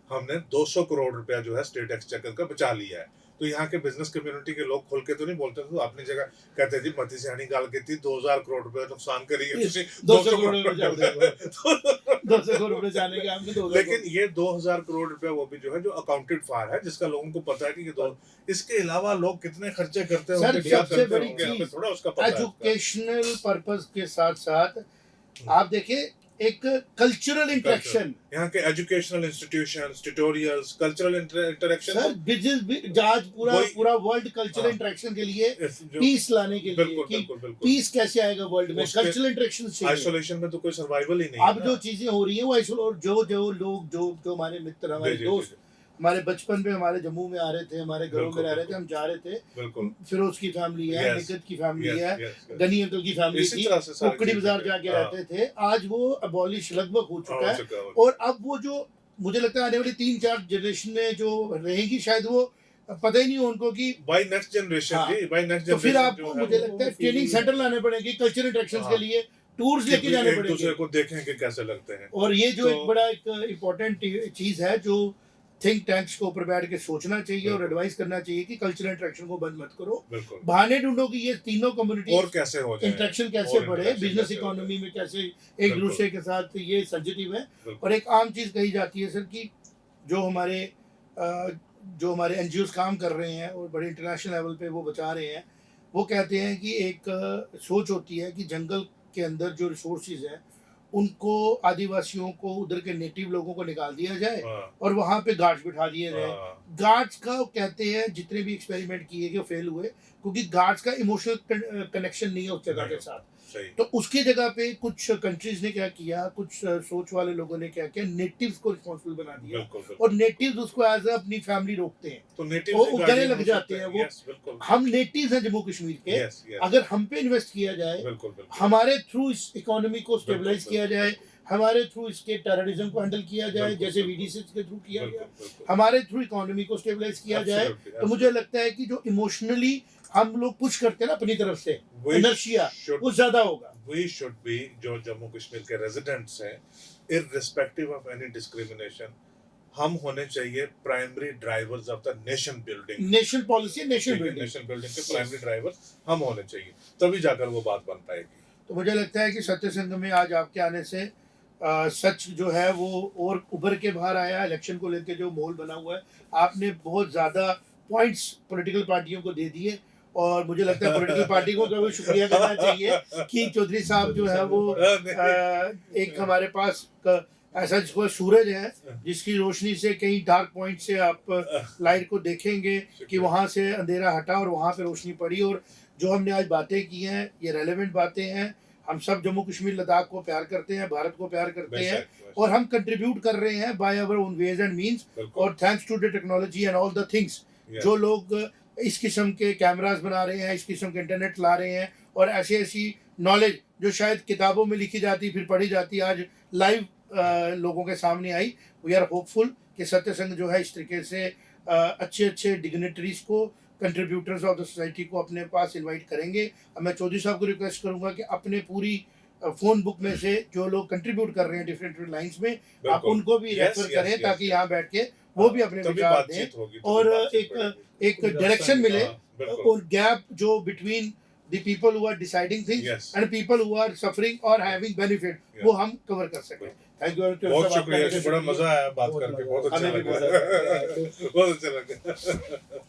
हमने 200 करोड़ रुपया जो है स्टेट एक्सचेकर का बचा लिया है तो यहाँ के बिजनेस कम्युनिटी के लोग खुल के तो नहीं बोलते तो अपनी जगह कहते जी मती सियानी गाल की थी 2000 करोड़ रुपए नुकसान करिए 200 करोड़ जाने के हमने 200 लेकिन ये 2000 करोड़ रुपए वो भी जो है जो अकाउंटेड फॉर है जिसका लोगों को पता है कि ये दो इसके अलावा लोग कितने खर्चे करते हैं सर सबसे बड़ी चीज थोड़ा उसका पता एजुकेशनल पर्पस के साथ साथ आप देखिए एक कल्चरल इंटरेक्शन यहाँ के educational institutions tutorials cultural interaction sir business आज पूरा वर्ल्ड कल्चरल इंटरेक्शन के लिए पीस लाने के लिए कि पीस कैसे आएगा वर्ल्ड में कल्चरल इंटरेक्शन से आइसोलेशन में तो कोई सर्वाइवल ही नहीं अब जो चीजें हो रही हैं वो आइसोलेट जो लोग जो हमारे मित्र हमारे दोस्त हमारे बचपन में हमारे जम्मू में आ रहे थे हमारे घरों में रह रहे थे हम जा रहे थे फिरोज की फैमिली है निकत की फैमिली है गनी अंकल की फैमिली थी कुकड़ी बाजार जाके रहते थे आज वो अबॉलिश लगभग हो चुका है और अब वो जो मुझे लगता है आने वाली 3-4 जनरेशन जो रहेगी शायद वो पता ही नहीं हो उनको कि बाय नेक्स्ट जनरेशन तो फिर आपको मुझे लगता है ट्रेनिंग सेंटर लाने पड़ेंगे कल्चरल इंटरेक्शंस के लिए टूर्स लेके जाने पड़ेंगे दूसरे को देखें कि कैसे लगते हैं और ये जो एक बड़ा एक इम्पोर्टेंट चीज है जो थिंक टैंक्स को ऊपर बैठ के सोचना चाहिए और एडवाइस करना चाहिए कि कल्चरल इंटरेक्शन को बंद मत करो बहाने ढूंढो कि ये तीनों कम्युनिटी और कैसे हो जाए इंटरेक्शन कैसे बढ़े बिजनेस इकोनॉमी में कैसे एक दूसरे के साथ ये सेंसिटिव है और एक आम चीज कही जाती है सर कि जो हमारे एनजीओ काम कर रहे हैं और बड़े इंटरनेशनल लेवल पे वो बचा रहे हैं वो कहते हैं कि एक सोच होती है कि जंगल के अंदर जो रिसोर्सेज हैं उनको आदिवासियों को उधर के नेटिव लोगों को निकाल दिया जाए हाँ, और वहाँ पे गार्ड्स बिठा दिए जाए। हाँ, गार्ड्स का वो कहते हैं जितने भी एक्सपेरिमेंट किए गए फेल हुए क्योंकि गार्ड्स का इमोशनल कनेक्शन नहीं है उस जगह के नहीं, साथ। सही, तो उसकी जगह पे कुछ कंट्रीज ने क्या किया, कुछ सोच वाले लोगों ने क्या किया, नेटिव्स को रिस्पॉन्सिबल बना दिया बिल्कुल, और बिल्कुल। नेटिव्स उसको एज अपनी फैमिली रोकते हैं। तो वो नेटिव्स ही गले गार्डियन लग हो जाते सकते हैं हैं, वो। यस, बिल्कुल, हम नेटिव्स हैं जम्मू कश्मीर के, यस, यस, अगर हम पे इन्वेस्ट किया जाए, बिल्कुल, बिल्कुल, हमारे थ्रू इस इकोनॉमी को बिल्कुल, स्टेबलाइज किया बिल्कुल, जाए, बिल्कुल, हमारे थ्रू इसके टेररिज्म को हैंडल किया जाए बिल्कुल, जैसे बिल्कुल, वीडीसी के थ्रू किया बिल्कुल, गया, बिल्कुल, हमारे थ्रू इकोनॉमी को स्टेबलाइज किया जाए, एब्सोल्युटली, तो मुझे एब्सोल्युटली। लगता है कि जो इमोशनली हम लोग पुश करते हैं ना अपनी तरफ से, We इनर्शिया should वो ज्यादा होगा। we should be जो जम्मू कश्मीर के रेजिडेंट्स हैं, irrespective of any discrimination, हम होने चाहिए primary drivers of the nation building. National policy, national building. Nation building के प्राइमरी ड्राइवर्स हम होने चाहिए, तभी जाकर वो बात बन पाएगी। तो मुझे लगता है कि सत्य संघ में आज आपके आने से सच जो है वो और उभर के बाहर आया। इलेक्शन को लेकर जो माहौल बना हुआ है, आपने बहुत ज़्यादा पॉइंट्स पॉलिटिकल पार्टियों को दे दिए और मुझे लगता है पॉलिटिकल पार्टी को का भी शुक्रिया करना चाहिए कि चौधरी साहब जो है वो एक हमारे पास ऐसा जिसको सूरज है जिसकी रोशनी से कई डार्क पॉइंट से आप लाइट को देखेंगे कि वहाँ से अंधेरा हटा और वहाँ पे रोशनी पड़ी। और जो हमने आज बातें की हैं ये रेलेवेंट बातें हैं। हम सब जम्मू कश्मीर लद्दाख को प्यार करते हैं, भारत को प्यार करते हैं बेशक, और हम कंट्रीब्यूट कर रहे हैं by our own ways and means. बिल्कुल, और thanks to the technology and all the things, yes, जो लोग इस किस्म के कैमरास बना रहे हैं, इस किस्म के इंटरनेट ला रहे हैं और ऐसी ऐसी नॉलेज जो शायद किताबों में लिखी जाती फिर पढ़ी जाती आज लाइव लोगों के सामने आई। वी आर होपफुल कि सत्य संघ जो है इस तरीके से अच्छे अच्छे डिग्नेटरीज को, कंट्रीब्यूटर्स ऑफ द सोसाइटी को अपने पास इनवाइट करेंगे। अब मैं चौधरी साहब को रिक्वेस्ट करूंगा कि अपने पूरी फोन बुक में से जो लोग कंट्रीब्यूट कर रहे हैं डिफरेंट लाइन्स में, आप बिल्कुल, उनको भी yes, रेफर yes, करें yes, ताकि yes, यहाँ बैठ के वो भी अपने तभी विचार दें बातचीत होगी, तभी और बातचीत बढ़ेगी। एक डायरेक्शन मिले हाँ, बिल्कुल, और गैप जो between the people who are deciding things yes, and people who are suffering और हैविंग बेनिफिट Yeah. वो हम कवर कर सकें। थैंक यू, बहुत शुक्रिया, बड़ा मजा आया बात बहुत करके, मजा बहुत अच्छा हमें भी लगा, बहुत अच्छा लगा। बहुत अच्छा लगा।